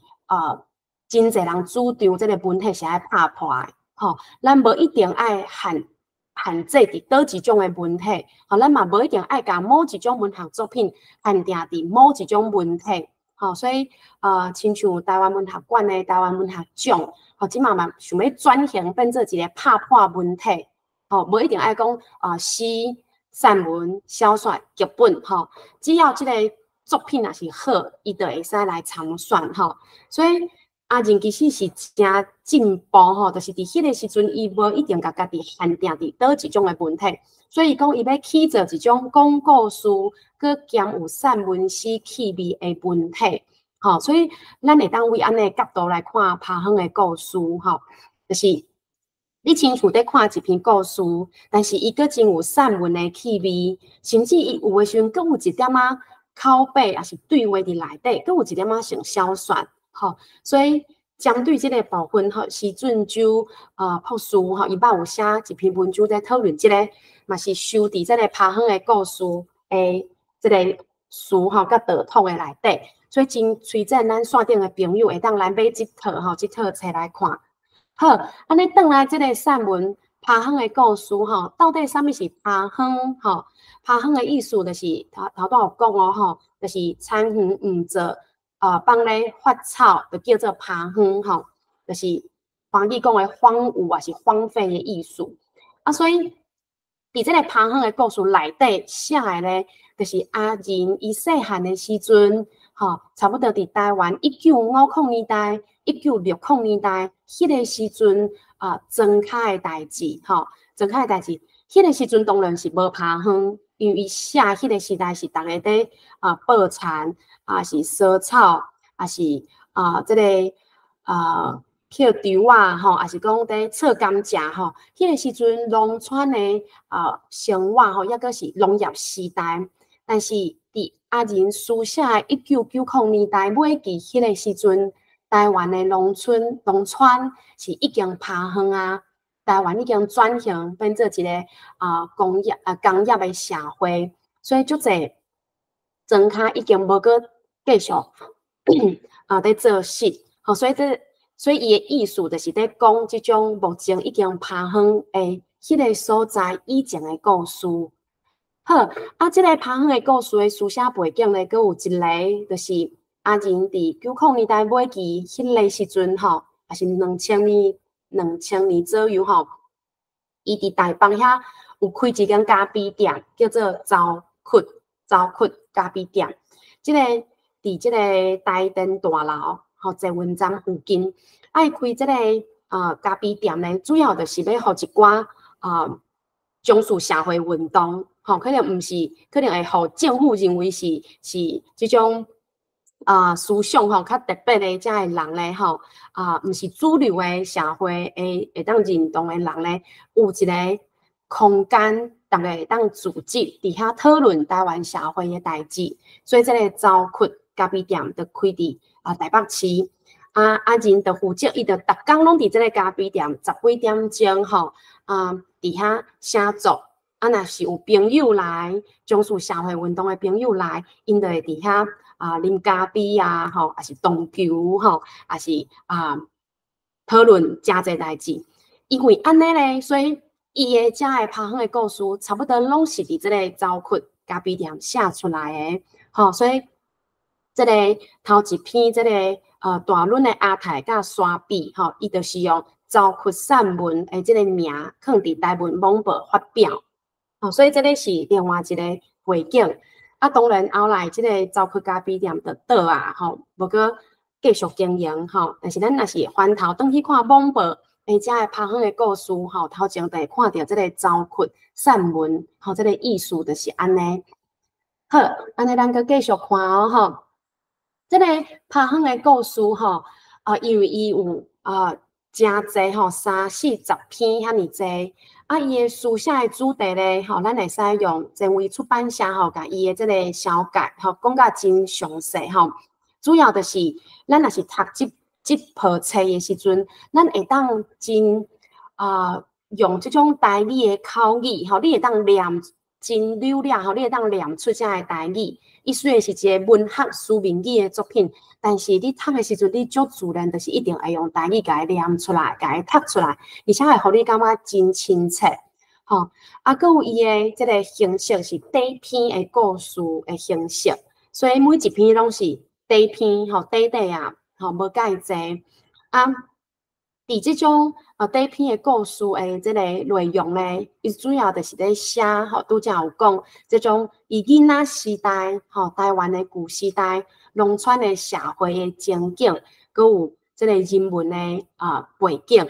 真侪人主张，这个文体是爱拍破的吼。咱无一定爱限制伫倒一种的文体，吼，咱嘛无一定爱甲某一种文学作品限定伫某一种文体，吼。所以亲像台湾文学馆的台湾文学奖，吼，即嘛想要转型变做一个拍破文体，吼，无一定爱讲诗。散文、小说、剧本，吼，只要这个作品也是好，伊就会使来参选，吼。所以阿仁其实是真进步，吼，就是伫迄个时阵，伊无一定甲家己限定伫倒一种的文体，所以讲伊要起做一种讲故事，佮兼有散文诗气味的文体，吼。所以咱会当为安尼角度来看拍远的故事，吼，就是。你亲像在看一篇故事，但是伊佫真有散文的气味，甚至伊有诶时阵佫有一点仔口碑，也是对话伫内底，佫有一点仔像小说，吼。所以针对即个部分，吼，施俊洲博士吼，伊捌有写一篇文章在讨论即个，嘛是收伫即个拍远的故事诶，即个书吼甲道统诶内底，所以真推荐咱线顶诶朋友会当来买即套吼，即套册来看。好，安尼转来即个散文拍远的故事吼，到底啥物是拍远？吼，拍远的意思就是头拄有讲哦吼，就是田园毋做帮咧发草，就叫做拍远吼，就是华语讲的荒芜还是荒废的意思。所以伫即个拍远的故事内底写的咧，就是阿仁伊细汉的时阵，吼，差不多伫台湾1950年代。1960年代，迄个时阵庄脚的代志，吼，庄脚的代志，迄个时阵当然是无拍远，因为伊写迄个时代是逐个在捕田，是烧草，是即个捡稻啊，吼，也是讲在测甘蔗，吼，迄个时阵农村的生活，吼，抑阁是农业时代，但是伫阿仁书写1990年代尾期迄个时阵。台湾的农村是已经拍远啊，台湾已经转型变做一个工业的社会，所以足侪庄脚已经无搁继续在做事，吼，所以伊的意思就是在讲即种目前已经拍远的迄个所在以前的故事。好，即个拍远的故事的书写背景咧，佫有一个就是。阿仁伫90年代尾期迄个时阵吼，也是2000年左右吼，伊伫台北遐有开一间咖啡店，叫做周屈咖啡店。即个伫即个台电大楼吼，捷运站附近，爱开即个咖啡店咧，主要就是要互一寡从事社会运动吼，可能会互政府认为是即种。思想吼较特别的遮个人咧吼，毋是主流的社会会当认同的人咧，有一个空间，大家会当组织伫遐讨论台湾社会的代志。所以这个周屈咖啡店就开伫台北市。阿仁就负责，伊就逐工拢伫这个咖啡店10几点钟吼，伫遐写作。若是有朋友来，从事社会运动的朋友来，因就会伫遐。啉咖啡啊，吼，也是动球，吼，也是讨论真侪代志。因为安尼咧，所以伊的遮个拍远的故事，差不多拢是伫即个周屈咖啡店写出来的，吼。所以即个头一篇即个大轮的阿太甲沙笔，吼，伊就是用招屈散文诶，即个名放伫台文网报发表，所以这个是另外一个背景。当然后来即个招屈咖啡店就倒啊，无过继续经营，但是咱若是翻头转去看网报，遮个拍远的故事，头前就会看到即个招屈散文，即个意思就是安尼。好，安尼咱搁继续看哦，即个拍远的故事，因为伊有真侪30-40篇遐尼侪，伊的书写的主题咧，咱会使用前卫出版社甲伊的即个小解，讲甲真详细，主要就是咱若是读即部册的时阵，咱会当真用即种台语的口语，你会当念真流利，你会当念出遮个台语。伊虽然是一个文学书面语的作品，但是你读的时阵，你足自然就是一定会用台语甲伊念出来，甲伊读出来，而且会互你感觉真亲切。搁有伊的即个形式是短篇的故事的形式，所以每一篇拢是短篇，短啊，无介济伫即种短篇的故事的即个内容咧，伊主要就是咧写拄则有讲即种以囡仔时代台湾的旧时代农村的社会的情景，佮有即个人文的背景，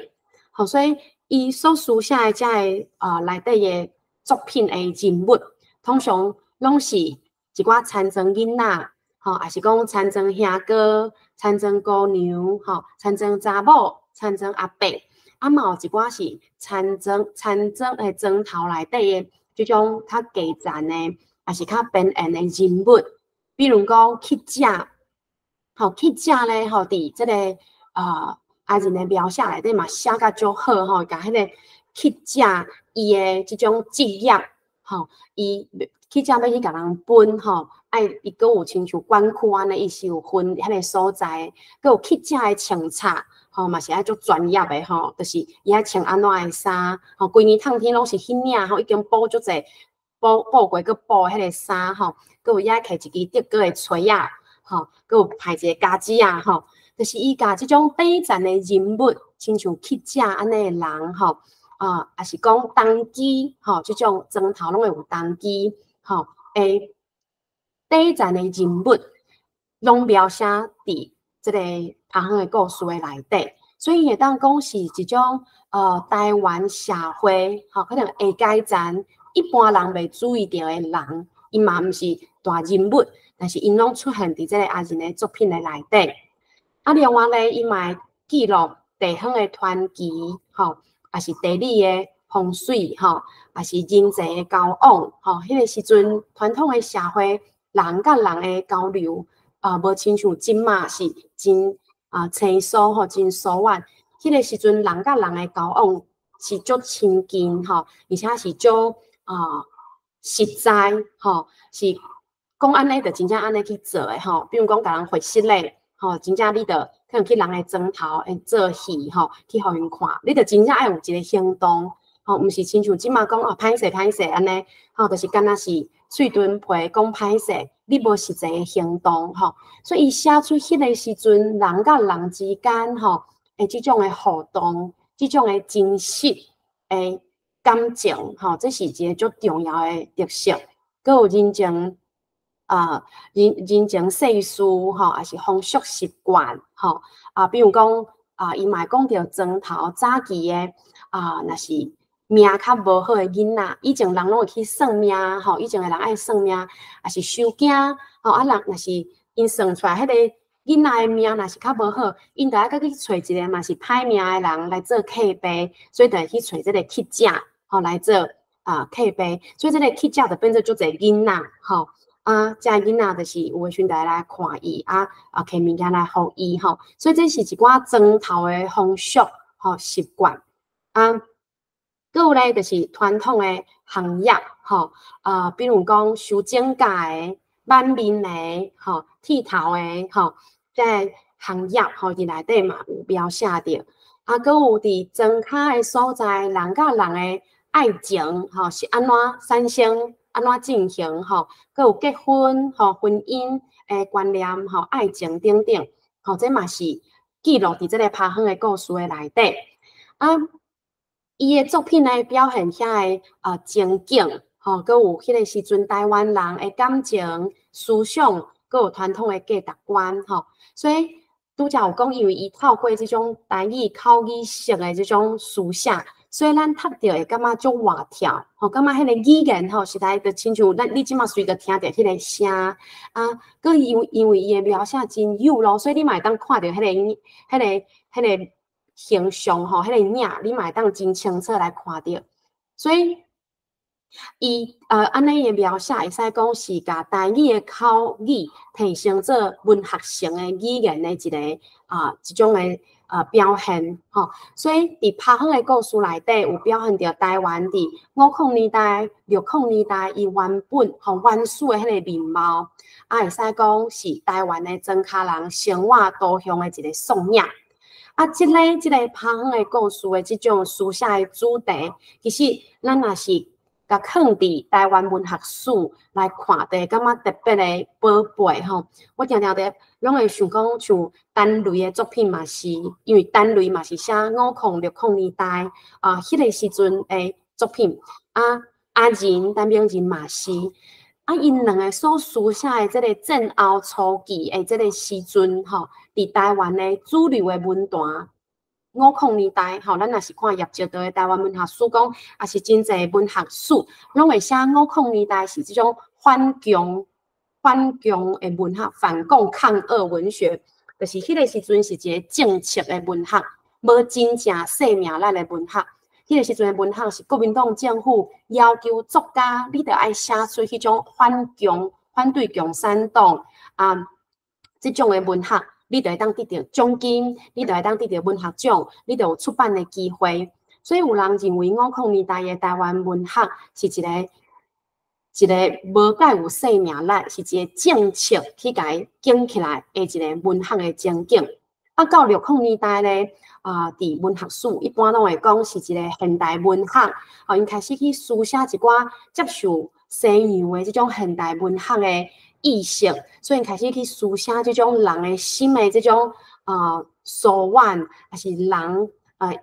所以伊所书写的遮个内底的作品的人物，通常拢是一寡参庄囡仔，还是讲参庄兄哥、参庄姑娘，参庄查某。参庄阿伯，嘛有一寡是参庄的庄头内底的即种较基层的，也是较边缘的人物，比如讲乞食，乞食咧，伫即个阿人的描写内底嘛写甲足好，甲迄个乞食伊的即种职业，伊乞食要去甲人分，伊阁有亲像管区安尼，伊是有分迄个所在，阁有乞食的清查。嘛是爱足专业的就是伊爱穿安怎的衫，规年烫天拢是迄领，已经补足济，补过佮补迄个衫，佮有伊爱摕一支德国的锤啊，佮有派一个夹子啊，就是伊甲即种底层的人物，亲像乞食安尼的人，也是讲当机，即种庄头拢会有当机，诶，底层的人物拢描写伫即个拍远的故事的内底，所以会当讲是一种台湾社会可能下阶层一般人袂注意到的人，伊嘛毋是大人物，但是因拢出现伫即个阿人的作品的内底。另外咧，伊嘛会记录地方的传奇，也是地理的风水，也是人际的交往，迄个时阵传统的社会人甲人的交流。无亲像即马是真生疏真疏远。迄个时阵人甲人的交往是足亲近而且是足实在是讲安尼就真正安尼去做的比如讲甲人会室咧真正你就可能去人的庄头做戏去互因看，你就真正爱有一个行动毋是亲像即马讲歹势安尼就是敢若是喙唇皮讲歹势。你无实际的行动所以伊写出迄个时阵人甲人之间即种的互动，即种的真实的感情这是一个足重要的特色。佮有人情人情世事也是风俗习惯比如讲伊嘛会讲到庄头早期的若是命较无好的囡仔，以前人拢会去算命以前的人爱算命，也是收惊人若是因算出来迄个囡仔的命若是较无好，因就爱去找一个嘛是歹命的人来做客爸，所以就会去找这个乞食来做客爸，所以这个乞食就变做足侪囡仔这囡仔就是有诶时阵来看伊摕物件来互伊所以这是一寡庄头的风俗习惯佮有咧，就是传统的行业比如讲修指甲的、挽面的、剃头的即个行业伫内底嘛有描写着。佮有伫庄骹的所在，人甲人的爱情是安怎产生、安怎进行佮有结婚婚姻的观念爱情等等这嘛是记录伫这个拍远的故事的内底。啊，伊的作品呢表现遐个情景，佮有迄个时阵台湾人的感情、思想，佮有传统的价值观，所以拄则有讲，因为伊透过这种台语口语式的这种书写，所以咱读着会感觉足活跳，感觉迄个语言实在就亲像你即马随着听着迄个声啊，佮因为伊的描写真有咯，所以你嘛会当看着迄个形象迄个影，你嘛会当真清楚来看着，所以伊安尼的描写会使讲是甲台语的口语提升做文学性的语言的一个一种的表现所以伫拍远的故事内底有表现着台湾伫50年代、60年代伊原本原始的迄个面貌，会使讲是台湾的庄脚人生活导向的一个缩影。即个拍远的故事的即种书写的主题，其实咱若是甲放伫台湾文学史来看的，感觉特别的宝贝我常常的拢会想讲，像陈雷的作品嘛是，因为陈雷嘛是写50、60年代迄个时阵的作品阿仁、陈明仁嘛是。因两个所书写的这个战后初期的这个时阵伫台湾的主流的文坛，50年代咱若是看叶石道的台湾文学史讲，也是真侪文学史拢会写50年代是这种反共的文学，反共抗俄文学，就是迄个时阵是一个政策的文学，无真正生命力的文学。迄个时阵的文学是国民党政府要求作家，你着爱写出迄种反对共产党即种的文学，你就会当得到奖金，你就会当得到文学奖，你就有出版的机会。所以有人认为50年代的台湾文学是一个无介有生命力，是一个政策去甲伊建起来的一个文学的情景。到60年代咧。伫文学史一般拢会讲是一个现代文学，因开始去书写一寡接受西洋的这种现代文学的意识，所以开始去书写这种人的心的这种诉怨，还是人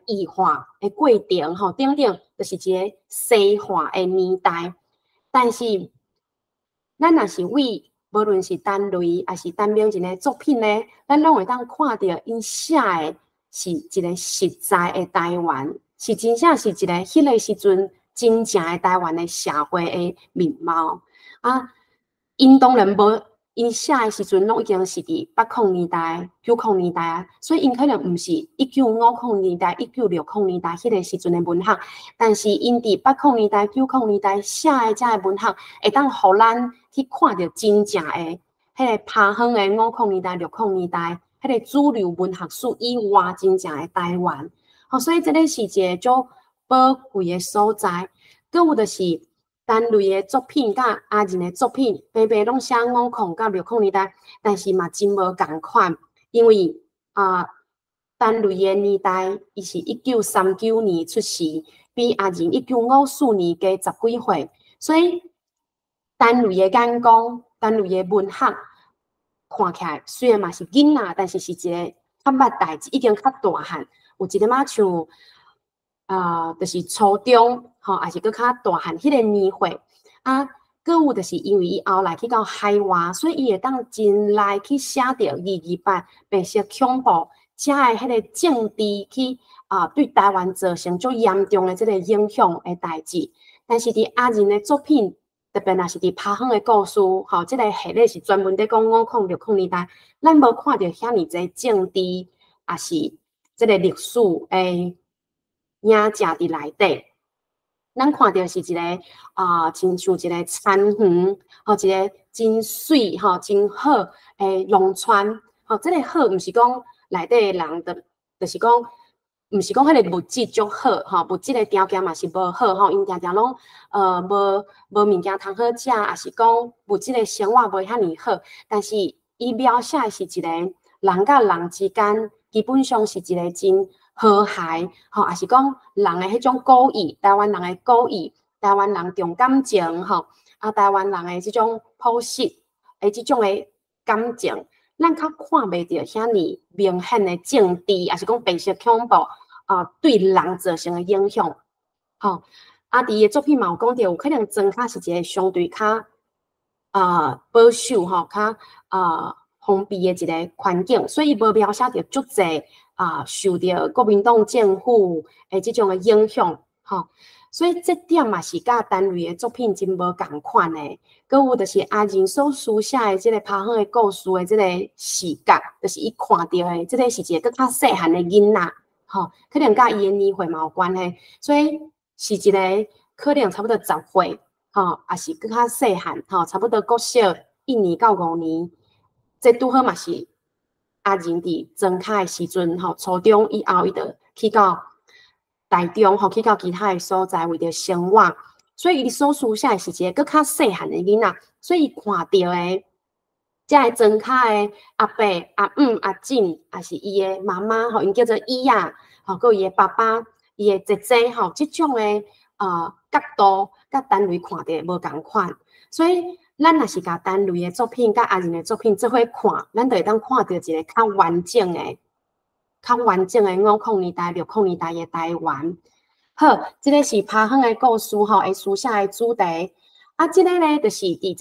异化的过程等等，就是一个西化的年代。但是咱若是为无论是陈雷还是陈明仁的作品咧，咱拢会当看到因写的。是一个实在的台湾，是真正是一个迄个时阵真正的台湾的社会的面貌因当然无因写的时阵，拢已经是伫80年代、90年代所以因可能毋是1950年代、1960年代迄个时阵的文学，但是因伫80年代、90年代写的这个文学，会当互咱去看到真正的迄个拍远的50年代、60年代。迄个主流文学史以外真正的台湾，所以这个是一个足宝贵的所在。佮有就是陈雷的作品甲阿仁的作品，平平拢写50到60年代，但是嘛真无共款，因为陈雷的年代，伊是1939年出世，比阿仁1954年加10几岁，所以陈雷的眼光、陈雷的文学。看起来虽然嘛是囡仔，但是是一个较捌代志，已经较大汉，有一点仔像就是初中还是搁较大汉迄个年岁佮有就是因为伊后来去到海外，所以伊会当真来去写着228白色恐怖，遮的迄个政治去对台湾造成足严重的这个影响的代志，但是伫阿仁的作品。特别若是伫拍远的故事，这个系列是专门在讲50、60年代，咱无看到遐尼侪政治，也是这个历史诶影子伫内底。咱看到是一个亲像一个田园，一个真水真好诶农村。这个好，毋是讲内底的人就是讲。毋是讲迄个物质足好物质的条件嘛是无好因常常拢无物件通好食，也是讲物质的生活无遐尼好。但是伊描写的是一个人甲人之间，基本上是一个真和谐也是讲人的迄种故意，台湾人的故意，台湾人重感情台湾人的即种朴实的即种的感情，咱较看袂到遐尼明显的政治，也是讲白色恐怖对人造成的影响。吼，伫伊作品嘛有讲到，有可能庄卡是一个相对较保守吼，较封闭的一个环境，所以无描写到足侪受到国民党政府的即种的影响，吼。所以这点嘛是甲单瑞的作品真无共款的。搁有就是阿仁所书写的即个拍乡的故事的即个视角，就是伊看到的即个是一个更较细汉的囡仔，吼，可能甲伊的年岁嘛有关系，所以是一个可能差不多10岁，吼，也是更较细汉，吼，差不多国小1年到5年，这拄好嘛是阿仁伫庄卡的时阵，吼，初中以后伊就去到台中，吼，去到其他的所在为着生活，所以伊所书写是一个更较细汉的囡仔，所以看到的这个庄卡的阿伯、阿姆、阿婶，也是伊的妈妈，吼，因叫做伊啊，吼，佮伊的爸爸、伊的姐姐，吼，即种的角度，甲单瑞看到无共款，所以咱若是甲单瑞的作品、甲阿仁的作品做伙看，咱就会当看到一个较完整的。较完整的50年代、60年代的台湾。好，这个是拍乡的故事吼，会书写的主题。这个呢，就是伫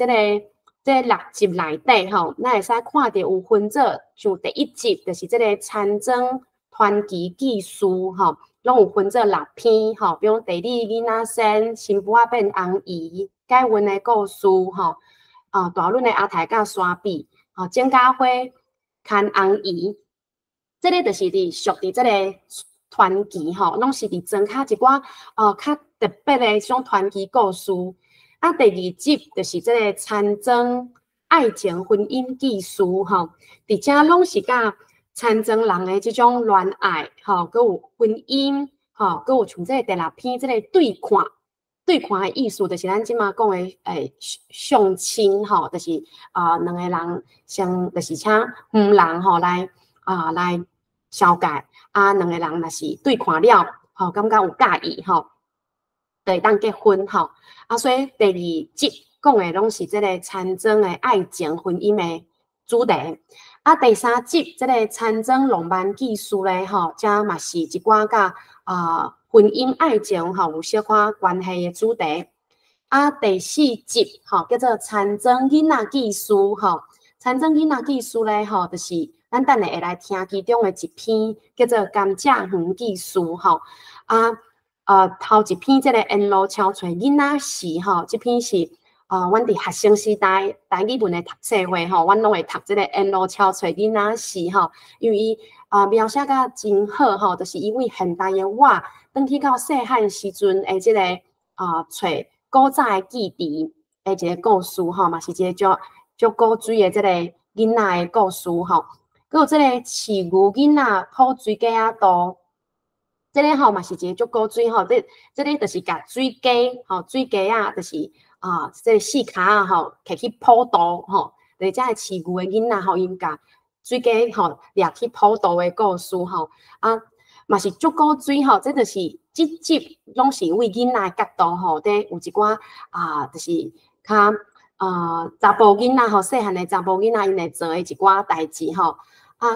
这6集内底吼，咱会使看到有分做，像第1集就是这个参政传奇记事吼，拢有分做6篇吼，比如地理囡仔生、新妇仔变红姨、改运的故事吼，大轮的阿太甲山比，蒋家辉看红姨。这个就是伫属伫这个传奇吼，拢是伫庄卡一寡较特别的种传奇故事。第2集就是这个参政爱情婚姻记事吼，伫遮拢是甲参政人的即种恋爱吼，佮有婚姻吼，佮有像这个第6篇这个对看的意思，就是咱即马讲的相亲吼，就是两个人相就是请夫人吼来小解两个人若是对看了，吼，感觉有介意吼，就会当结婚吼。所以第2集讲的拢是这个参政的爱情婚姻的主题。第3集这个参政浪漫记事咧吼，这嘛是一寡甲婚姻爱情吼有小可关系的主题。第4集吼叫做参政囡仔记事吼，参政囡仔记事咧吼，就是。咱等下会来听其中的一篇，叫做《甘蔗园记事》吼。头一篇这个沿路敲找囡仔时吼，这篇是阮伫学生时代台语文的读册会吼，阮拢会读这个沿路敲找囡仔时吼，因为伊描写甲真好吼，就是因为现代的我，转去到细汉时阵的这个找古早的记忆的一个故事吼，嘛是一个足古锥的这个囡仔的故事吼。佮有这个饲牛囡仔抱水鸡仔肚，这个吼嘛是一个足古锥吼，这个就是甲水鸡吼，水鸡仔就是这个4脚啊吼，摕去抱肚吼，就是这个饲牛的囡仔吼，因甲水鸡吼掠去抱肚的故事吼，嘛是足古锥吼，这就是即集拢是为囡仔的角度吼，伫有一寡就是较查甫囡仔吼，细汉的查甫囡仔因会做的一寡代志吼。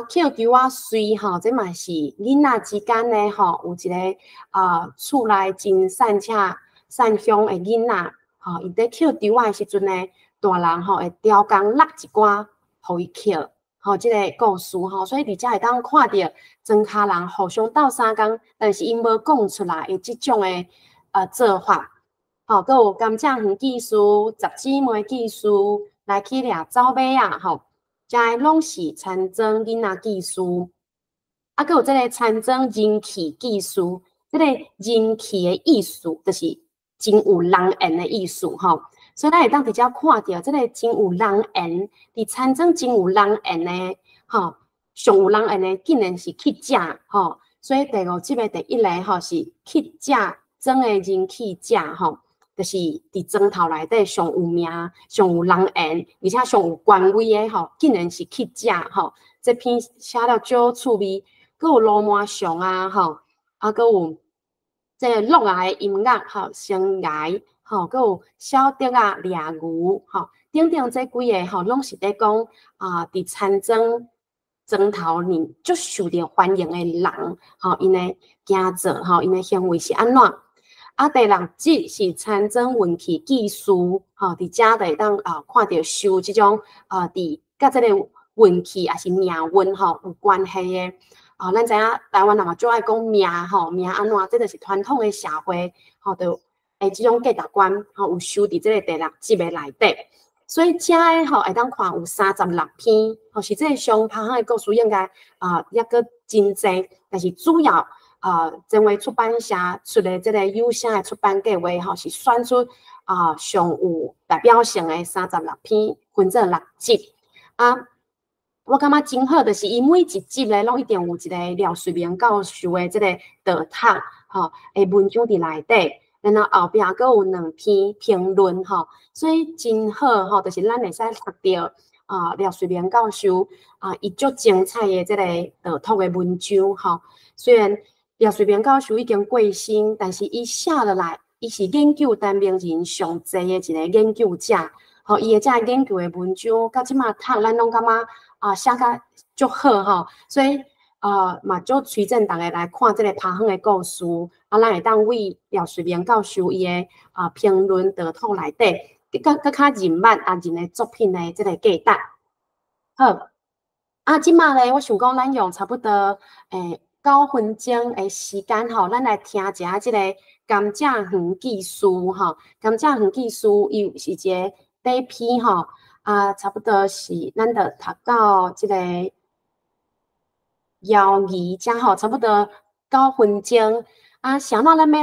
捡球仔水吼，这嘛是囡仔之间的吼，有一个厝内真善恰善乡的囡仔吼，伊在捡球仔的时阵呢，大人吼会调工落一寡互伊捡吼，这个故事吼，所以伫遮会当看到庄卡人互相斗相共，但是因无讲出来的即种的做法，吼，佮有甘蔗园记事、十姊妹记事，来去掠走马啊吼。遮拢是参政囡仔记事，佮有这个参政人气记事。这个人气的意思，就是真有人缘的意思吼。所以咱会当直接看到这个真有人缘，伫参政真有人缘的吼，上有人缘的竟然是去食吼。所以第5集的第1个吼是去食庄的人气食吼。就是伫庄头内底上有名、上有人缘，而且上有权威的吼，竟然是去食吼。这篇写了足趣味，佮有罗马上啊吼，佮有这个乐啊的音乐吼，声乐吼，佮有小德啊掠牛吼，顶顶这几个吼，拢是咧讲伫参庄头里足受到欢迎的人，吼，因的行做吼，因的行为是安怎？第6集是参庄运气技术，吼，伫遮就会当看到受即种伫甲即个运气也是命运吼有关系的。咱知影台湾嘛最爱讲命吼，命安怎？这就是传统的社会吼，就即种价值观吼有收伫即个第6集的内底。所以遮的吼会当看有36篇，吼实际上拍的故事应该抑阁真济，但是主要前卫出版社出的即个有声的出版计划吼，是选出上有代表性的36篇，分做6集我感觉真好，就是伊每一集咧，拢一定有一个廖水明教授的即个导读吼，文章伫内底，然后后壁阁有2篇评论吼，所以真好吼，就是咱会使读到廖水明教授伊足精彩的即个导读的文章吼。虽然廖水明教授已经过身，但是伊写落来，伊是研究单名人上济的一个研究者。吼，伊的遮研究的文章，到即马读，咱拢感觉写甲足好吼，所以嘛足推荐大家来看即个拍乡的故事，咱会当为廖水明教授伊的评论导读内底，更较人物人的作品的即个价值。好，即马咧，我想讲咱用差不多9分钟的时间吼，咱来听一下即个甘蔗园技术吼，甘蔗园技术伊是一个第一篇吼，差不多是咱着读到即个22遮吼，差不多9分钟。想到咱要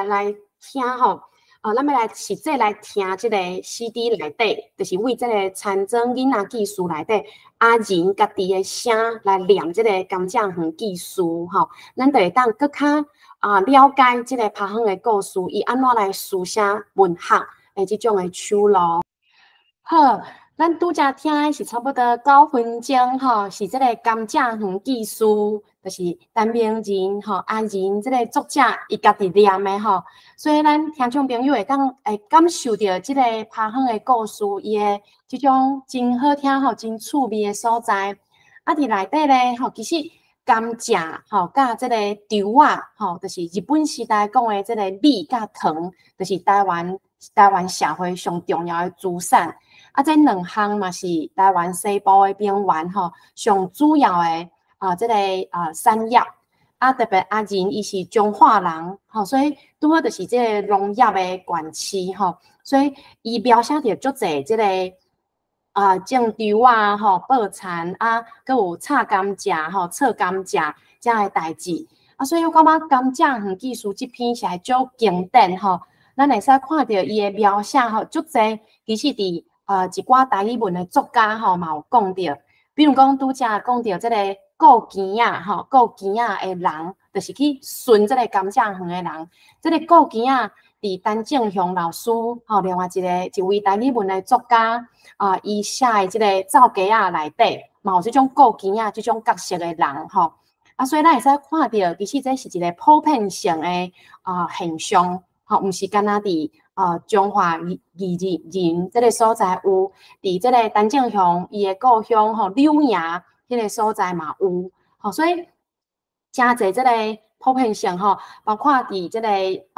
来听吼，咱要来实际来听即个 CD 内底，就是为即个参庄囡仔技术内底阿仁家己的声来念即个甘蔗园技术吼，咱就会当更较了解即个拍乡的故事，伊安怎来书写文学的即种的手路。好，咱拄则听的是差不多9分钟吼，是即个甘蔗园技术，就是陈明仁吼阿仁即个作者伊家己念的吼，所以咱听众朋友会感受到即个拍乡的故事，伊的即种真好听吼，真趣味的所在。伫内底咧吼，其实甘蔗吼甲即个稻吼，就是日本时代讲的即个米甲糖，就是台湾社会上重要的资产。这2项嘛是台湾西部的边缘吼，上主要的即个产业。特别阿仁伊是彰化人吼，所以拄好就是即个农业的县市吼，所以伊描写着足侪即个种稻吼、报田阁有插甘蔗吼、测甘蔗遮个代志所以我感觉甘蔗园技术即篇是足经典吼，咱会使看到伊的描写吼，足侪其实伫一寡台语文的作家吼嘛有讲到，比如讲拄则讲到即个顾钱仔吼，顾钱仔的人，就是去顺即个甘蔗园的人。即个顾钱仔伫陈正雄老师吼，另外一位台语文的作家伊写的即个造鸡仔内底，嘛有即种顾钱仔即种角色的人吼。所以咱会使看到，其实这是一个普遍性的现象吼，毋是干那伫中华艺人这个所在有，伫这个陈正雄伊的故乡吼柳营迄个所在嘛有，所以真侪这个普遍性吼，包括伫这个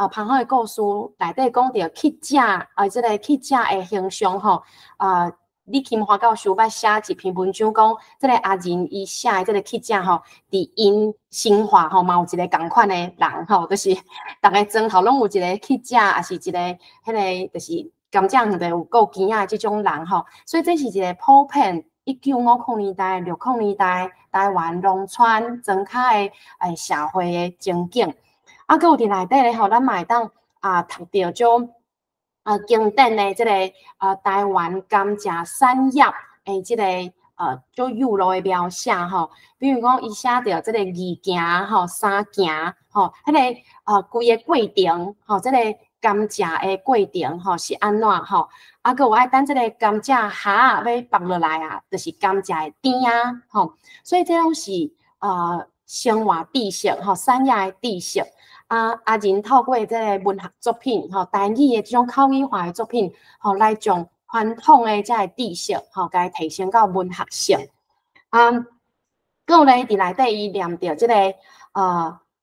拍乡的故事内底讲到乞食这个乞食的形象吼李金华教授捌写一篇文章讲，这个阿仁伊写的这个乞食吼，伫因生活吼嘛有一个共款的人吼，就是大家庄头拢有一个乞食，也是一个迄个就是甘蔗园的有顾钱仔这种人吼，所以这是一个普遍1950年代、60年代台湾农村庄脚的社会的情景。阁有伫内底咧吼，咱嘛会当读到种经典的这个台湾甘蔗产业诶，这个做有路的描写吼，比如讲伊写着这个二行吼、三行吼，迄个规个过程吼，这个甘蔗的过程吼是安怎吼？阁有爱等这个甘蔗壳要拔落来就是甘蔗的甜吼，所以这拢是生活知识吼、产业的知识。阿仁透过这个文学作品吼、台语的这种口语化的作品吼，来将传统的这个知识，吼，甲伊提升到文学性。搁咧伫内底伊念着即个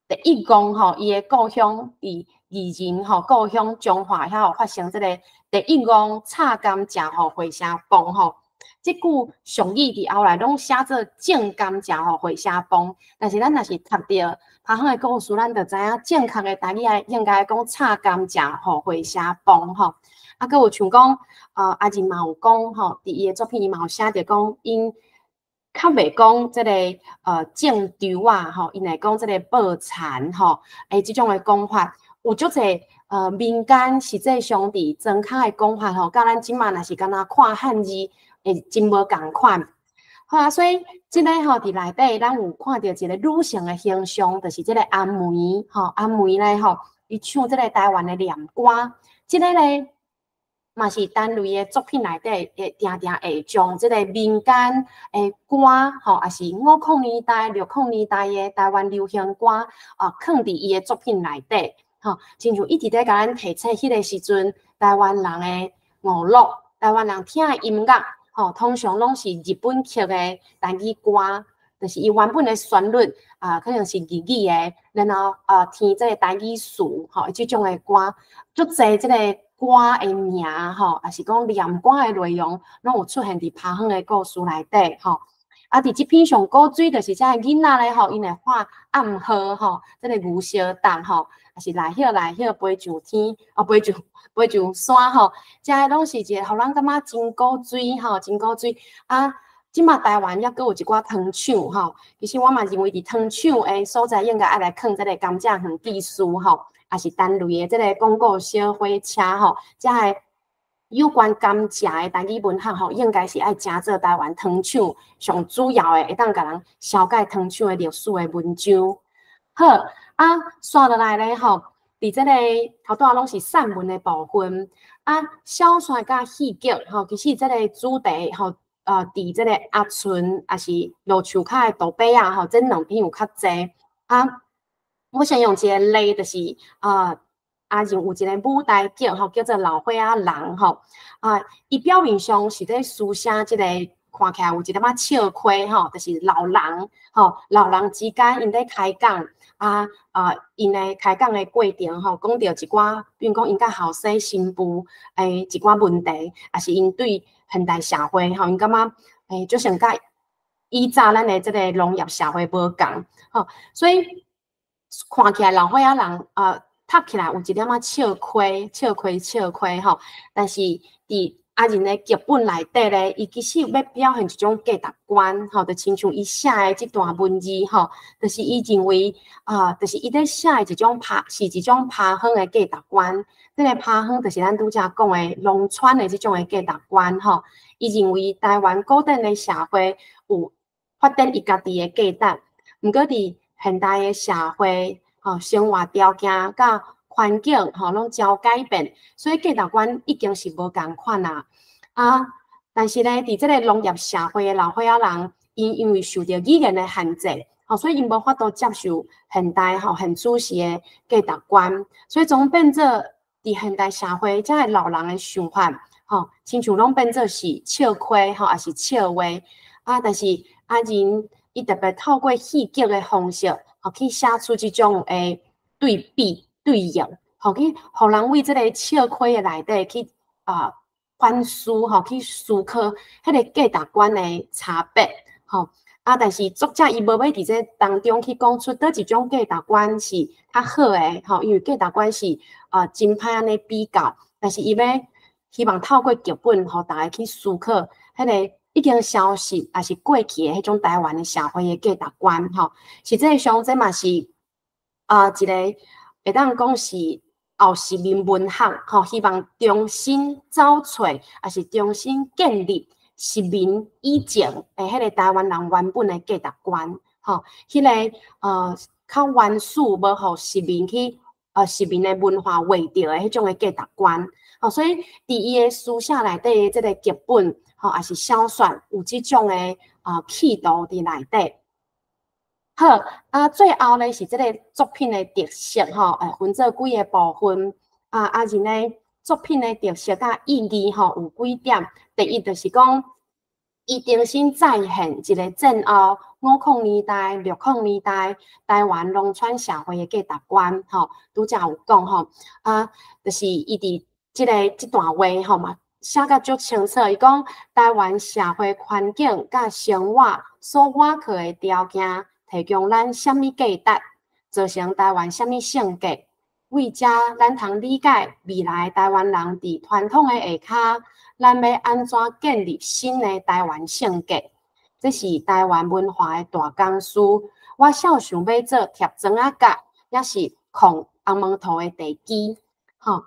第一公吼，伊的故乡伫宜人吼，故乡彰化遐发生即个第一公插甘蔗吼回社帮吼。即句俗语伫后来拢写做种甘蔗吼回社帮，但是咱若是读着他乡的故事，咱就知影正确的台语应该讲插甘蔗吼回社帮吼。搁有像讲阿仁嘛有讲吼，伫伊的作品伊嘛有写着讲因。较袂讲即个种稻啊吼，因来讲即个报田吼，即种诶讲法，有足侪民间实际上伫庄脚诶讲法吼，甲咱即马若是敢若看汉字，会真无共款。好啊，所以即个吼伫内底，咱有看到一个女性诶形象，就是即个阿梅吼，阿梅咧吼，伊唱即个台湾诶念歌，即个咧。嘛是单类的作品内底，会定定会将即个民间的歌吼，也是50年代、60年代的台湾流行歌放伫伊的作品内底，吼，亲像一直在甲咱提醒，迄个时阵台湾人的娱乐，台湾人听的音乐，吼，通常拢是日本曲的台语歌，就是伊原本的旋律可能是日语的，然后填即个台语词，吼，即种的歌，足侪即个。歌的名吼，也是讲念歌的内容，拢有出现伫拍乡的故事内底吼。伫即篇上古水，就是遮囡仔咧吼，因会画暗号吼，即个牛小蛋吼，也是来晓飞上天，飞上山吼。遮拢是一个，互咱感觉真古水吼，真古水即马台湾抑阁有一寡糖厂吼，其实我嘛认为伫糖厂的所在应该爱来放即个甘蔗园技术吼。也是单类的即个广告小火车吼，即个有关甘蔗的台语文学吼，应该是爱诚做台湾糖厂上主要的，会当甲人了解糖厂的历史的文章。好刷落来咧吼，伫即个头拄拢是散文的部分小说甲戏剧吼，其实即个主题吼，伫即个阿春也是路树骹的杜伯吼，这两篇有较济我想用一个例，就是阿仁有一个舞台剧吼，叫做《老伙仔人》吼伊表面上是在书写即个看起来有一点笑亏吼，就是老人吼，老人之间因在开讲因的开讲的过程吼，讲到一寡，比如讲因甲后生新妇一寡问题，也是因对现代社会吼，因感觉就像甲以早咱的即个农业社会无共吼，所以。看起来老伙仔人读起来有一点笑亏吼，但是伫阿仁的剧本内底咧，伊其实要表现一种价值观吼，就亲像伊写的这段文字吼，就是伊认为就是伊在写的一种是一种拍乡的价值观。这个拍乡就是咱拄则讲的农村的这种的价值观吼，伊认为台湾古典的社会有发展伊家己的价值，毋过伫现代的社会，生活条件甲环境，拢照改变，所以价值观已经是无共款但是咧，伫即个农业社会的老伙仔人，因为受到语言的限制，所以因无法度接受现代现主时的价值观，所以总变做伫现代社会，遮个老人的想法，亲像拢变做是笑亏也是笑话但是阿仁。伊特别透过戏剧的方式，去写出这种诶对比对应，去互人为这个笑亏的内底去反思，去思考迄个价值观的差别，但是作者伊无要伫这当中去讲出倒一种价值观是较好诶，因为价值观是真歹安尼比较，但是伊要希望透过剧本，互大家去思考迄个。已经消失，也是过去的迄种台湾的社会的价值观实际上这嘛是一个会当讲是后市民文学希望重新找出，也是重新建立市民以前迄个台湾人原本的价值观迄个较原始无互市民去市民的文化画着的迄种的价值观所以伫伊的书写内底的这个剧本。也是小说有这种的气度伫内底。好最后咧是这个作品的特色分做几个部分阿仁咧作品的特色甲意义吼有几点。第一就是讲，伊重新再现一个战后50年代、60年代台湾农村社会的价值观吼，拄则有讲吼就是伊伫这段话吼嘛。写甲足清楚，伊讲台湾社会环境甲生活所瓦靠的条件，提供咱什么价值，造成台湾什么性格，为遮咱通理解未来台湾人伫传统的下骹，咱要安怎建立新的台湾性格，这是台湾文化的大工事。我少想要做贴砖仔甲，也是控红毛图的地基，吼。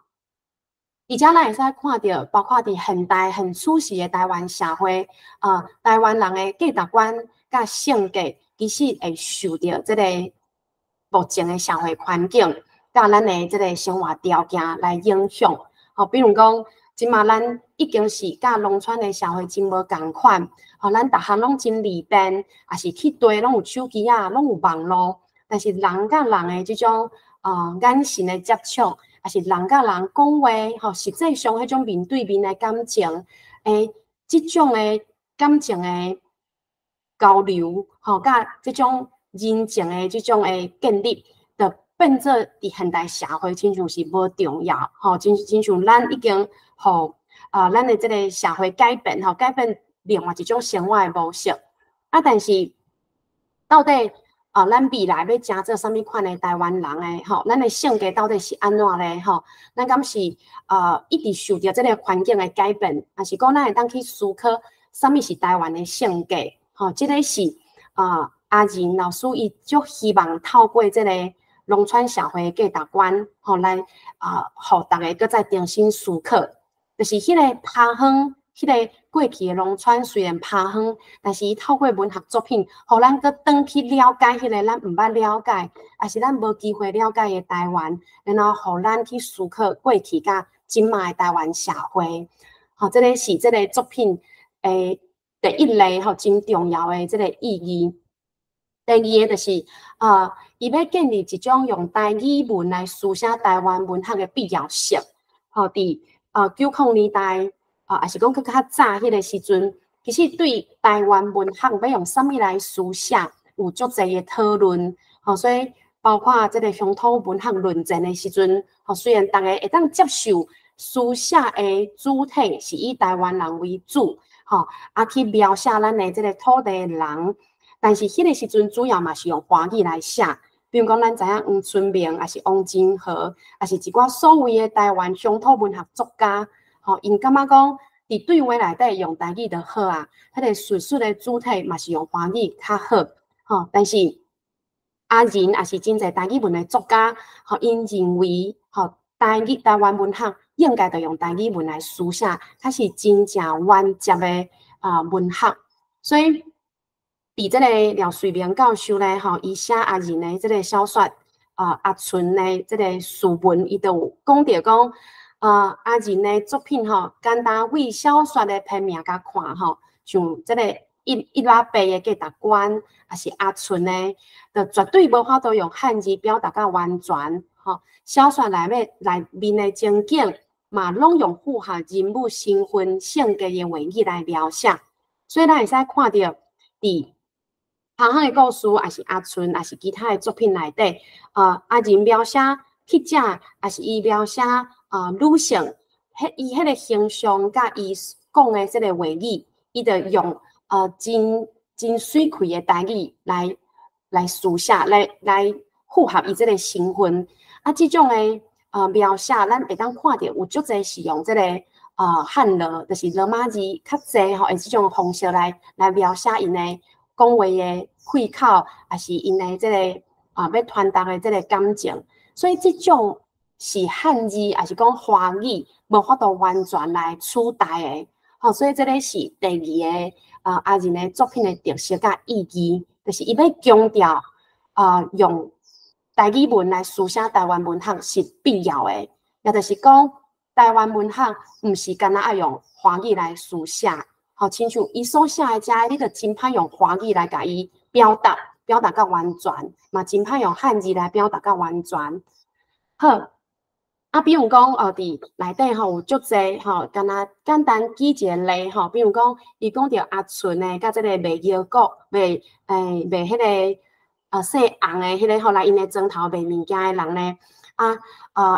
而且咱会使看到，包括伫现代很初时的台湾社会，台湾人的价值观甲性格，其实会受到这个目前的社会环境甲咱的这个生活条件来影响。比如讲，即马咱已经是甲农村的社会真无共款，咱逐项拢真利便，也是去地拢有手机啊，拢有网络，但是人甲人的这种眼神的接触。也是人甲人讲话，实际上迄种面对面的感情，这种的感情的交流，甲这种人情的这种的建立，就变做伫现代社会亲像是无重要，亲像咱已经咱的这个社会改变，改变另外一种生活的模式。但是到底？咱未来要成做啥物款的台湾人诶，咱的性格到底是安怎咧？咱敢是一直受到这个环境的改变，还是讲咱会当去思考啥物是台湾的性格？这个是阿仁老师伊足希望透过这个农村社会的价值观，来互大家搁再重新思考，就是迄个趴远。迄个过去的农村虽然趴远，但是伊透过文学作品，互咱搁转去了解迄个咱毋捌了解，也是咱无机会了解的台湾，然后互咱去思考过去甲今卖的台湾社会。这个是这个作品第一类真重要的这个意义。第二个就是伊要建立一种用台语文来书写台湾文学的必要性。伫90年代。也是讲，较早迄个时阵，其实对台湾文学要用啥物来书写，有足侪的讨论。所以包括这个乡土文学论战的时阵，虽然大家会当接受书写的主体是以台湾人为主，去描写咱的这个土地的人，但是迄个时阵主要嘛是用华语来写。比如讲，咱知影黄春明，也是王金河，也是一寡所谓的台湾乡土文学作家。因感觉讲，伫对话内底用台语就好啊。迄个叙述的主体嘛是用华语较好。但是阿仁也是真侪台语文的作家，因认为，台湾文学应该就用台语文来书写，它是真正完整的文学。所以，伫这个廖瑞明教授咧，伊写阿仁的这个小说，阿春的这个序文，伊就有讲到讲。阿仁的作品简单为小说的片名甲看像这个一拉白的价值观，也是阿春的，就绝对无法度用汉字表达甲完全。小说内面的情景嘛，拢用符合人物身份性格的话语来描写，所以咱会使看到伫旁项的故事，也是阿春，也是其他的作品内底，阿仁描写记者，也是伊描写。女性，伊迄个形象甲伊讲的这个话语，伊就用真水气的台语来书写，来符合伊这个身份。这种的描写，咱会当看到有足侪是用这个汉罗，就是罗马字较济用这种方式来描写因的讲话的开口，也是因的这个要传达的这个感情，所以这种。是汉字，还是讲华语，无法度完全来取代的。所以这个是第二个阿仁的作品的特色甲意义，就是伊要强调用台语文来书写台湾文学是必要的，也就是讲台湾文学毋是干那爱用华语来书写，亲像伊所写的遮，你着真歹用华语来甲伊表达甲完全，嘛真歹用汉字来表达甲完全。好。比如讲伫内底吼有足济吼，敢若简单举一个例吼，比如讲伊讲着阿纯诶，甲即个卖腰果、卖迄个细红诶，迄个后来因诶庄头卖物件诶人咧，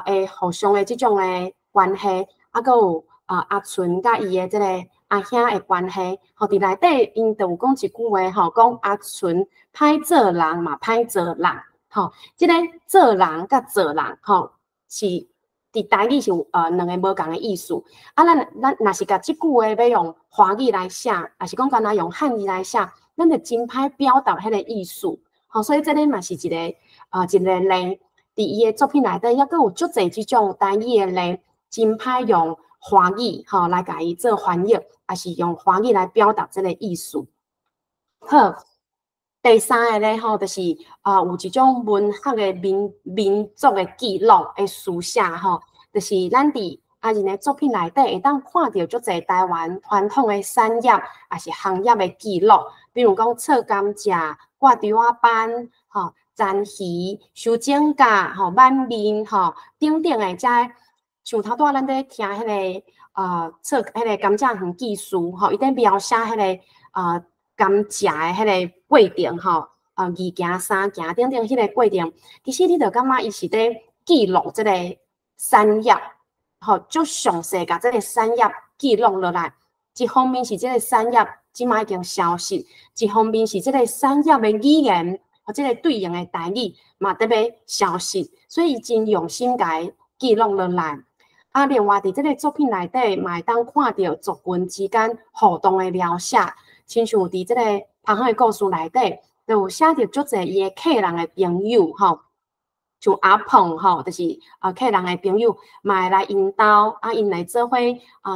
会互相诶即种诶关系，搁有阿纯甲伊诶即个阿兄诶关系，吼伫内底因就有讲一句话吼，讲阿纯歹做人嘛，歹做人，吼，即个做人甲做人吼是。伫台语是两个无共的意思，咱若是甲即句话要用华语来写，还是讲干若用汉语来写，咱就真歹表达迄个意思。吼，所以这个嘛是一个例，伫伊的作品内底，抑阁有足侪即种台语的例，真歹用华语吼来甲伊做翻译，还是用华语来表达这个意思。好。第三个咧吼，就是有一种文学的民族的记录的书写吼，就是咱伫阿仁的作品内底会当看到足侪台湾传统的产业也是行业的记录，比如讲测甘蔗、挂稻仔班、吼粘鱼、修剪甲、吼挽面、吼等等的，遮像头拄仔咱咧听迄个测迄个甘蔗园技术吼，伊在描写迄个甘蔗的迄个过程吼，二行三行等等迄个过程，其实你着感觉伊是咧记录即个产业，吼，足详细甲即个产业记录落来。一方面是即个产业即摆已经消失，一方面是即个产业的语言和即个对应的台语嘛得要消失，所以伊真用心甲记录落来。另外伫即个作品内底嘛会当看到族群之间互动的描写。亲像伫即个旁海故事内底，就有写着足侪伊诶客人诶朋友吼，像阿鹏吼，就是客人诶朋友，嘛会来因兜因来做伙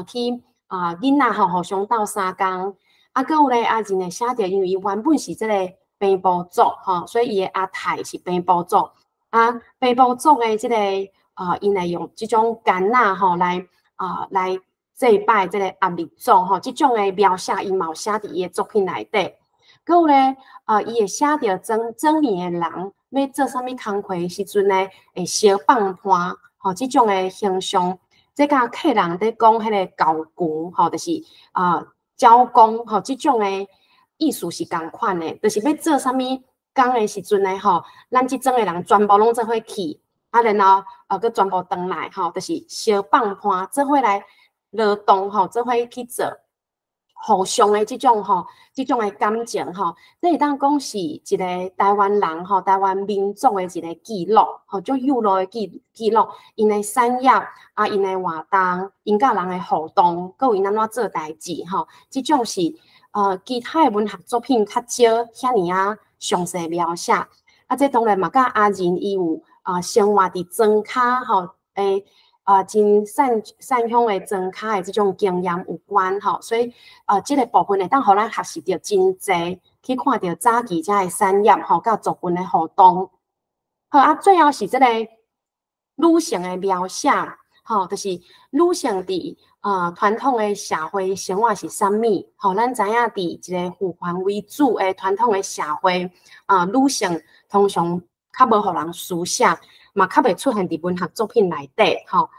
去囡仔吼互相斗相共。搁有咧阿仁诶写着，因为伊原本是即个平埔族吼，所以伊诶阿太是平埔族。平埔族诶即个因会用即种柑仔吼来祭拜即个阿弥祖吼，即种诶描写伊嘛有写伫伊诶作品内底。搁有咧，伊会写着整年诶人要做啥物工课时阵咧，会烧放伴吼，即种诶形象，即甲客人咧讲迄个交牛吼，就是招工吼，即种诶意思是共款诶，就是要做啥物工诶时阵咧吼，咱即种诶人全部拢做伙去，然后佮全部转来吼，就是烧放伴做伙来。劳动吼，做伙去做，互相的即种的感情吼，这会当讲是一个台湾人吼，台湾民族的一个记录吼，足有路的记录，因的产业因的活动，因甲人的互动，佮有因安怎做代志吼，即种是其他的文学作品较少遐尔详细描写。这当然嘛，甲阿仁伊有生活伫庄卡吼真善乡的庄卡的这种经验有关吼，所以这个部分会当互咱学习到真侪，去看到早期遮的产业吼，甲族群的互动。好最后是这个女性的描写吼，就是女性伫传统的社会生活是啥物吼？咱知影伫一个父权为主的传统的社会女性通常较无互人思想。嘛，较袂出现伫文学作品内底吼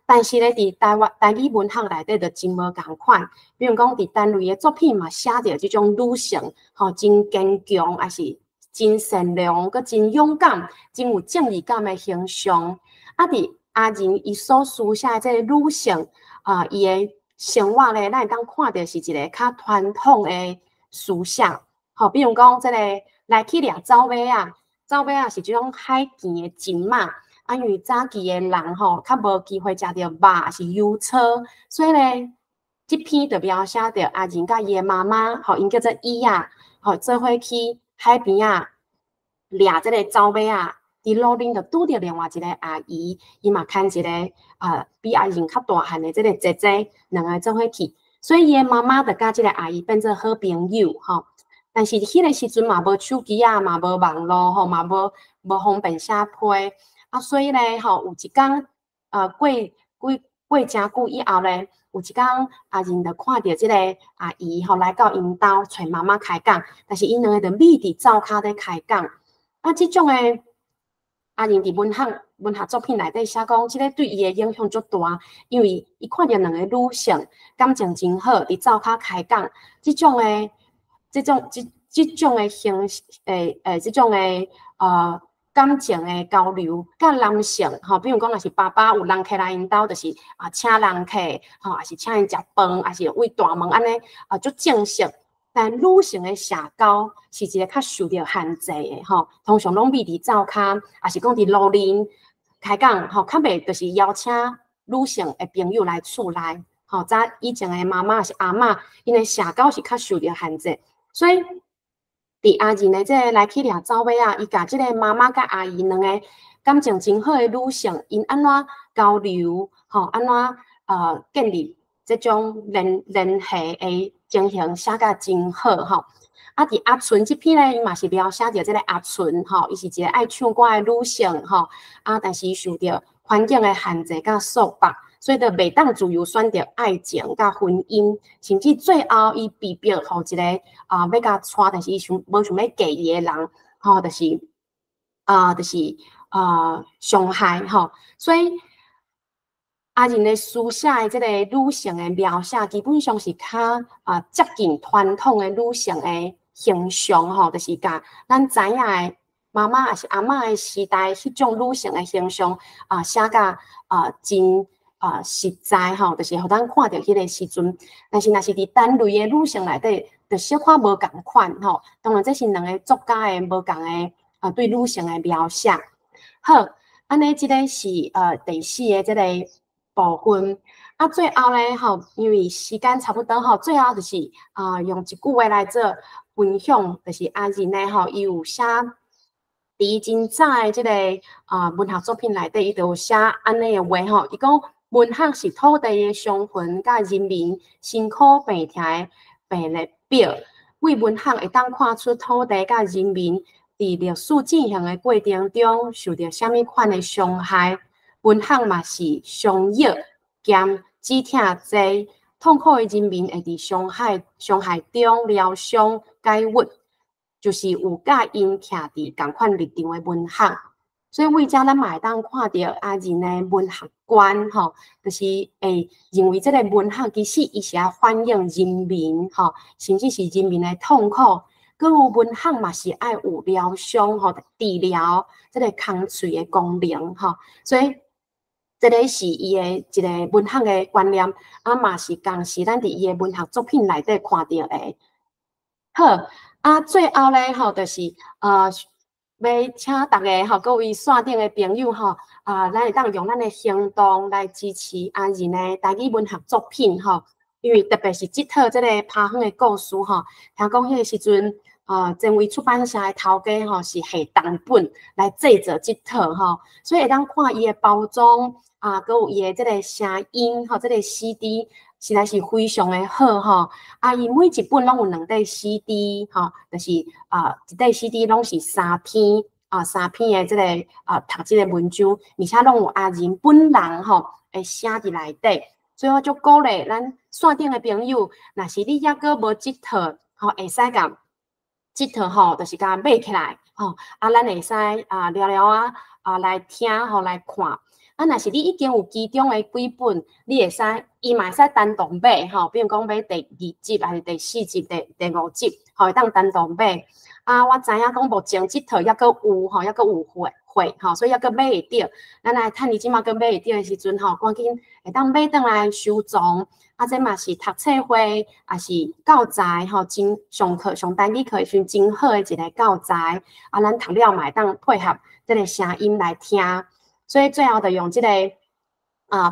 但是咧，伫台语文学内底就真无共款。比如讲，伫单类的作品嘛，写着即种女性吼，真坚强，还是真善良，佮真勇敢，真有正义感的形象。伫阿仁伊所书写即个女性伊的生活咧，咱会当看到是一个较传统的思想。吼，比如讲，即个来去掠走马啊。走马是即种海见的金马，因为早期的人吼较无机会食到肉，是油草，所以咧，这篇就描写着阿仁甲伊的妈妈，吼，因叫做伊啊，吼，做伙去海边啊掠即个走马啊，伫路顶就拄着另外一个阿姨，伊嘛牵一个比阿仁较大汉的即个姐姐，两个做伙去，所以伊的妈妈就甲即个阿姨变做好朋友，吼。但是迄个时阵嘛，无手机啊，嘛无网络吼，嘛无方便写批所以咧吼，有一天过真久以后咧，有一天阿仁就看到即个阿姨吼来到因兜找妈妈开讲，但是因两个就密伫灶骹咧开讲即种诶阿玲伫文学作品内底写讲，即个对伊的影响足大，因为伊看着两个女性感情真好，伫灶骹开讲，即种的感情的交流，甲男性吼，比如讲，若是爸爸有人客来因兜，就是请人客吼，也是请因食饭，也是为大门安尼足正式。但女性的社交是一个较受到限制的吼，通常拢秘伫灶骹，也是讲伫路边开讲吼，较袂就是邀请女性的朋友来厝内吼。早以前的妈妈是阿嬷，因为社交是较受到限制，所以伫阿仁的这个来去掠走尾啊，伊甲即个妈妈甲阿姨两个感情真好的女性，因安怎交流吼，安怎建立这种联系的情形写甲真好吼。啊，伫阿纯这篇咧，伊嘛是描写着即个阿纯吼，伊是一个爱唱歌的女性吼，但是伊受到环境的限制甲束缚，所以就袂当自由选择爱情甲婚姻，甚至最后伊被逼互一个要甲娶，但是伊无想要嫁伊的人吼，就是伤害吼，所以阿仁的书写的即个女性的描写，基本上是较接近传统的女性的形象吼，就是甲咱知影的妈妈也是阿嬷的时代迄种女性的形象写甲真实在吼，就是互咱看到迄个时阵。但是若是伫单类的女性内底，就小可无共款吼。当然这是两个作家的无共的对女性的描写。好，安尼即个是第四个即个部分。最后咧吼，因为时间差不多吼，最后就是用一句话来做分享，就是阿仁咧吼，伊有写伫真早的即个文学作品内底，伊就有写安尼的话吼，伊讲文学是土地的伤痕，甲人民辛苦拼摕的病历表，为文学会当看出土地甲人民伫历史进行的过程中受到虾米款的伤害。文学嘛是伤益兼止痛剂，痛苦的人民会伫伤害中疗伤解郁，就是有甲因徛伫共款立场的文学。所以为遮咱嘛会当看到阿仁的文学观吼，就是会认为这个文学其实伊是要反映人民吼，甚至是人民的痛苦。佮有文学嘛是爱有疗伤吼、治疗这个空喙的功能吼，所以这个是伊的一个文学的观念，嘛是同时咱伫伊的文学作品内底看到的。好，最后咧吼，就是要请大家吼，各位线顶的朋友吼，咱会当用咱的行动来支持阿仁的台语文学作品吼，因为特别是这套这个趴乡的故事吼，听讲迄个时阵。前卫出版社的头家吼是下重本来制作这套吼，所以会当看伊的包装佮有伊的这个声音吼，这个 CD 实在是非常的好吼。伊每一本拢有2块 CD 吼，就是一块 CD 拢是3篇的这个读这个文章，而且拢有阿仁本人吼会写伫内底，所以我就鼓励咱线顶的朋友，若是你抑阁无这套吼，会使甲。这套吼，就是甲买起来吼，咱会使聊聊来听吼来看。若是你已经有其中的几本，你会使伊嘛会使单独买吼，比如讲买第2集还是第4集、第5集，吼会当单独买。我知影讲目前这套抑阁有吼，抑阁有货吼，所以抑阁买会着。咱来趁你即马阁买会着的时阵吼，赶紧会当买倒来收藏。这嘛是读册会，也是教材吼，真上课上台语课时阵真好的一个教材。咱读了嘛会当配合这个声音来听，所以最后就用这个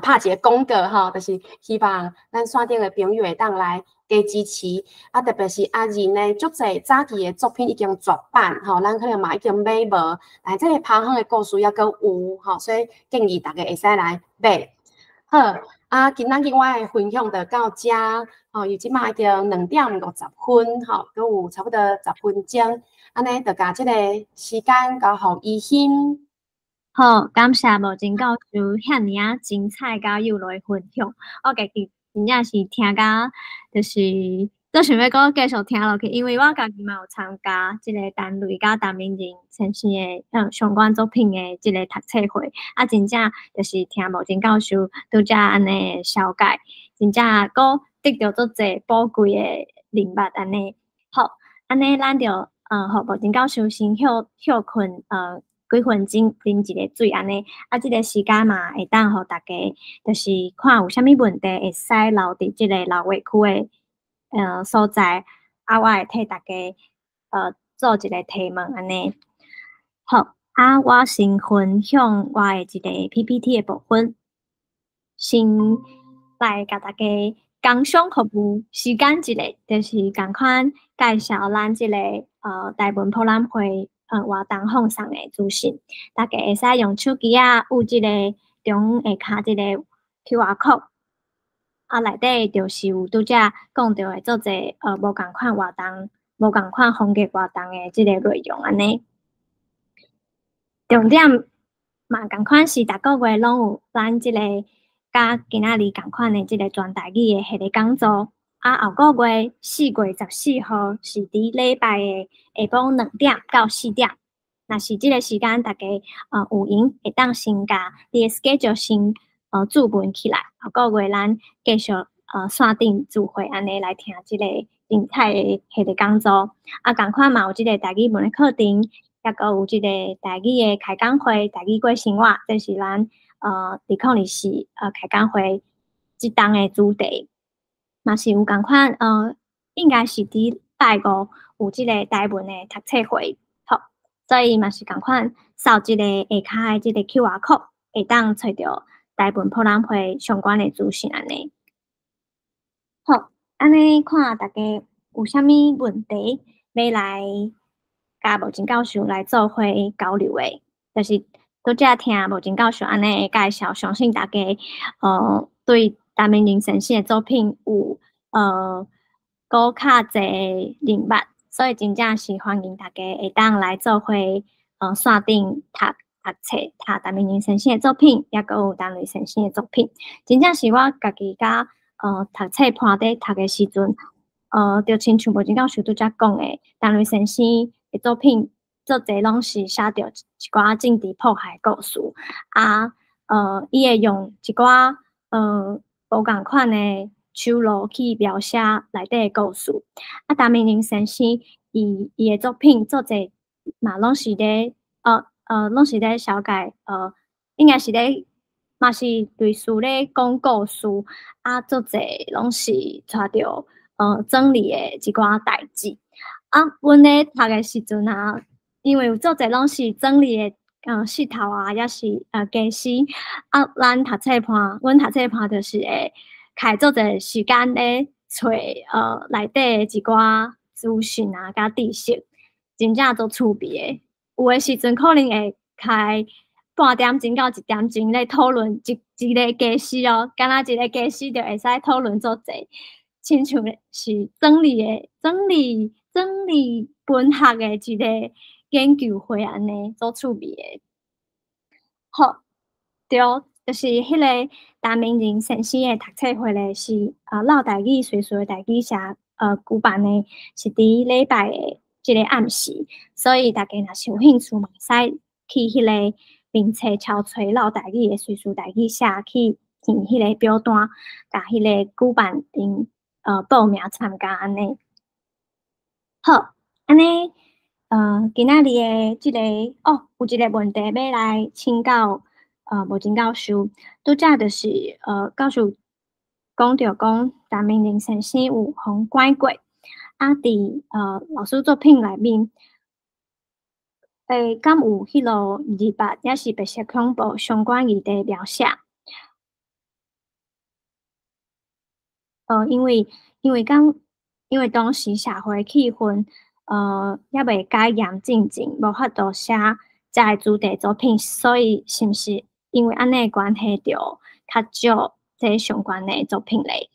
拍一个广告吼，就是希望咱线顶的朋友会当来加支持。特别是阿仁呢，足侪早期的作品已经绝版吼，咱可能嘛已经买无，但这个拍乡的故事抑阁有吼，所以建议大家会使来买。好，今仔日我的分享就到这，又即马已经2:50分，佮有差不多10分钟，安尼就甲这个时间交互依欣。好，感谢无情教授遐尔精彩甲有趣的分享，我家己真正是听甲就是都想要搁继续听落去，因为我家己嘛有参加即个单类甲陈明仁先生的相关作品的即个读册会，啊，真正就是听无真教授拄则安尼小解，真正搁得到足侪宝贵的灵物安尼。好，安尼咱就互无真教授先休困几分钟啉一个水安尼，啊，即个时间嘛会当互大家就是看有啥物问题会使留伫即个留话区的。所在啊，我会替大家做一个提问安尼。好，啊，我先分享我的一个 PPT 的部分，先来甲大家工商服务时间一个，就是共款介绍咱即个台湾博览会活动放送的资讯，大家会使用手机啊，有即个中下骹即个 QR code。啊，内底就是有拄则讲到的做者无共款活动、无共款风格活动的即个内容安尼。重点嘛，共款是逐个月拢有咱即个甲今仔日共款的即个全台语的系列讲座。啊，后个月4月14号是伫礼拜的下晡2点到4点。若是即个时间，大家有闲会当先甲你的 schedule 先注文起来，后个月咱继续线顶聚会安尼来听即个精彩的系列讲座。啊，共款嘛有即个台语文的课程，也个有即个台语的开讲会、台语过生活，这是咱2024开讲会即档的主题。嘛是有共款应该是伫拜5有即个台文的读册会，好，所以嘛是共款扫即个下骹的即个 QR code， 会当找到台湾博览会相关的资讯安尼。好，安尼看大家有啥物问题要来甲无真教授来做伙交流的，就是拄则听无真教授安尼介绍，相信大家对陈明仁先生的作品有搁较侪认捌，所以真正是欢迎大家会当来做伙线顶读册，读陈明仁先生的作品，也搁有陈雷先生的作品，真正是我家己甲读册盘底读的时阵，就亲像无真教授拄则讲的，陈雷先生的作品做侪拢是写着一寡政治迫害故事，啊，伊会用一寡无共款的手路去描写内底的故事。啊，陈明仁先生伊的作品做侪嘛拢是咧拢是咧小解应该是咧嘛是类似咧讲故事，啊，做侪拢是带着整理的一寡代志。啊，阮咧读的时阵啊，因为有做侪拢是整理的石头啊，也是假诗啊，咱读册盘，阮读册盘就是会开做侪时间咧找内底一寡资讯啊，甲知识，真正做趣味的。有诶时阵可能会开半点钟到1点钟咧讨论一个假诗哦，敢若一个假诗就会使讨论做侪，亲像是整理文学的一个研究会安尼做趣味的。好，对，就是迄个陈明仁先生的读册会咧，是老台语随随台语社举办的，是伫礼拜的即个暗时，所以大家若是有兴趣嘛，使去迄个名册敲找老台语的随随台语社去填迄个表单，甲迄个举办人报名参加安尼。好，安尼今仔日的即个有一个问题要来请教无真教授，拄则就是教授讲着讲陈明仁先生有互拐过，啊，伫老师作品内面，敢有迄落日捌也是白色恐怖相关议题描写？因为当时社会气氛也未改严进前，无法度写遮个主题作品，所以是毋是因为安尼关系着较少这相关的作品咧？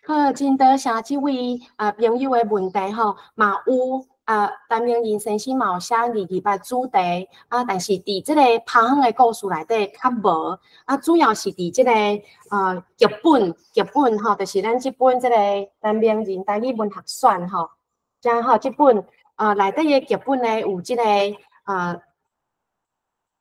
好，真多谢即位朋友的问题吼，嘛有陈明仁先生嘛有写28主题但是伫即个拍远的故事内底较无主要是伫即个剧本吼，就是咱即本即个陈明仁台语文学选吼，然后即本内底的剧本呢有即个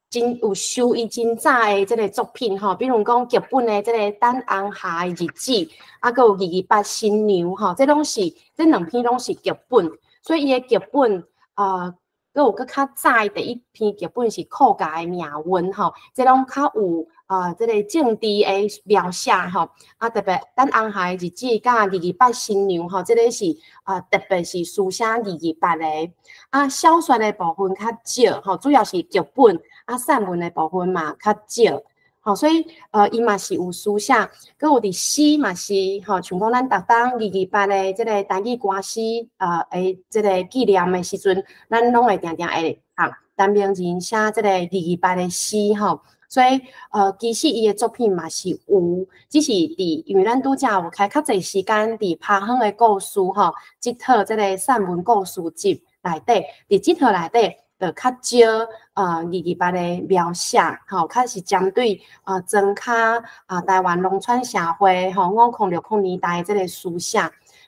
真有收伊真早的即个作品吼，比如讲剧本的即个《等红霞的日子》，佮有28新娘吼，这两篇拢是剧本，所以伊的剧本佮有较早第一篇剧本是酷家的命运吼，这拢较有即个政治的描写吼，特别《等红霞的日子》佮28新娘吼，这个是特别是书写28个小说的部分较少吼，主要是剧本。散文的部分嘛较少，吼，所以伊嘛是有书写，佮有伫诗嘛是吼，像讲咱逐当28的即个台语歌诗即个纪念的时阵，咱拢会定定会陈明仁写即个28的诗吼，所以其实伊的作品嘛是有，只是因为咱拄则有开较侪时间伫拍远的故事吼，即套即个散文故事集内底，伫即套内底。就较少28的描写，吼，较是针对庄卡台湾农村社会吼，5060年代即个书写，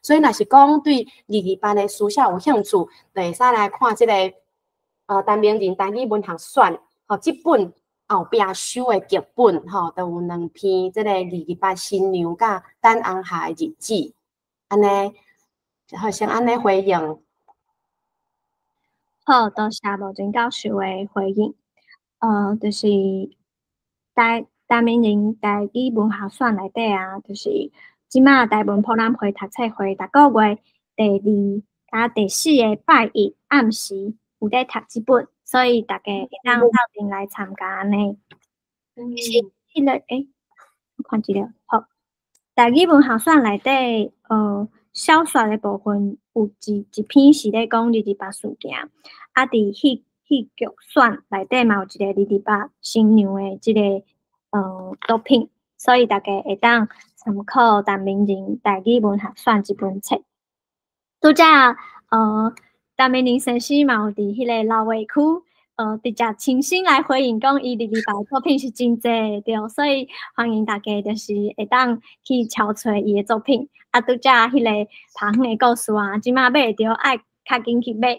所以若是讲对28的书写有兴趣，就会使来看即个陈明仁台语文学选吼，即本后壁收的剧本吼，都有2篇，即个28新娘甲等红霞的日子，安尼好先安尼回应。好，多谢罗真教授的回应。就是陈明仁台语文学选内底就是即马台文普览会读册会，逐个月第2甲第4个拜一暗时有在读即本，所以大家会当斗阵来参加安尼。是迄个我看一下，好，台语文学选内底小说的部分有一篇是咧讲28事件，伫戏剧选内底嘛有一个28新娘的即个作品，所以大家会当参考陈明仁台语文学选即本册。拄则陈明仁先生嘛有伫迄个老话区直接亲身来回应讲伊28作品是真济对，所以欢迎大家就是会当去敲找伊的作品。拄则迄个拍远的故事即马买着爱较紧去买。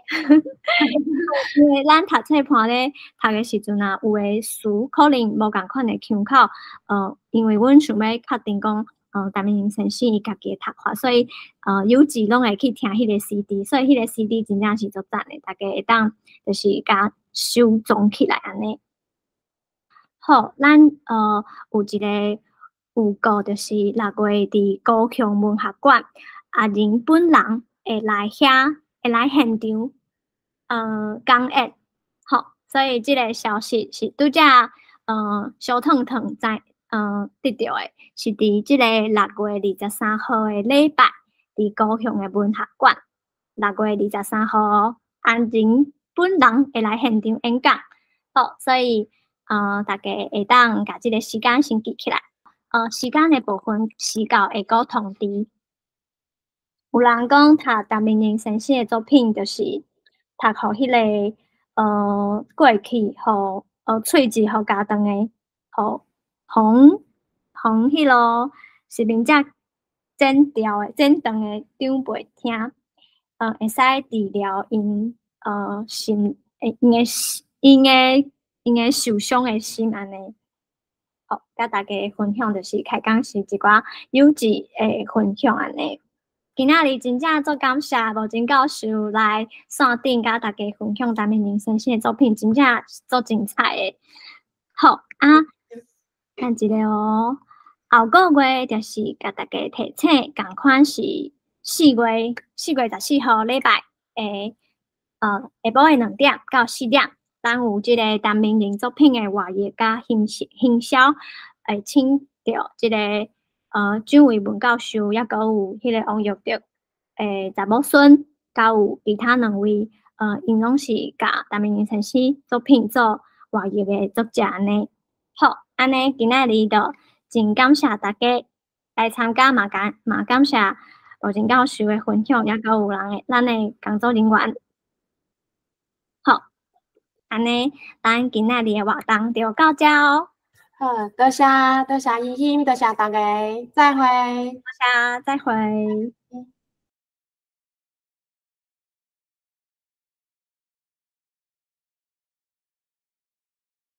因为咱读册盘咧读的时阵有诶词可能无共款的腔口，因为阮想要确定讲，陈明仁先生伊家己的读法，所以有志拢会去听迄个 CD， 所以迄个 CD 真正是足赞的，大家会当就是甲收藏起来安尼。好，咱有一个预告，就是6月伫高雄文学馆，人本人会来遐，会来现场，讲演。好，所以即个消息是拄则小烫烫在得到的，是伫即个6月23号的礼拜，伫高雄的文学馆，6月23号，人本人会来现场演讲。好，所以大家会当甲即个时间先记起来。时间的部分是到下个通知。有人讲读陈明仁先生的作品，就是读互迄个过去互喙齿互家长的互迄落是名只剪长的长辈听，会使治疗因心因的受伤的心安尼。好，甲大家分享就是开讲是一寡有志的分享安尼。今仔日真正足感谢罗真教授来线顶甲大家分享陈明仁先生的作品，真正足精彩的。好看一个后个月就是甲大家提醒，共款是4月14号礼拜下晡的2点到4点。咱有即个陈明仁作品的活页甲行销，请到即个蒋维文教授，抑阁有迄个王玉德查某孙，甲有其他2位因拢是甲陈明仁先生作品做活页的作者安尼。好，安尼今仔日就真感谢大家来参加，嘛感谢罗真教授的分享，抑阁有咱的工作人员。谢谢大家。安尼，咱今仔日的活动就到这哦。好，多谢依欣，多谢大家，再会。大家再会。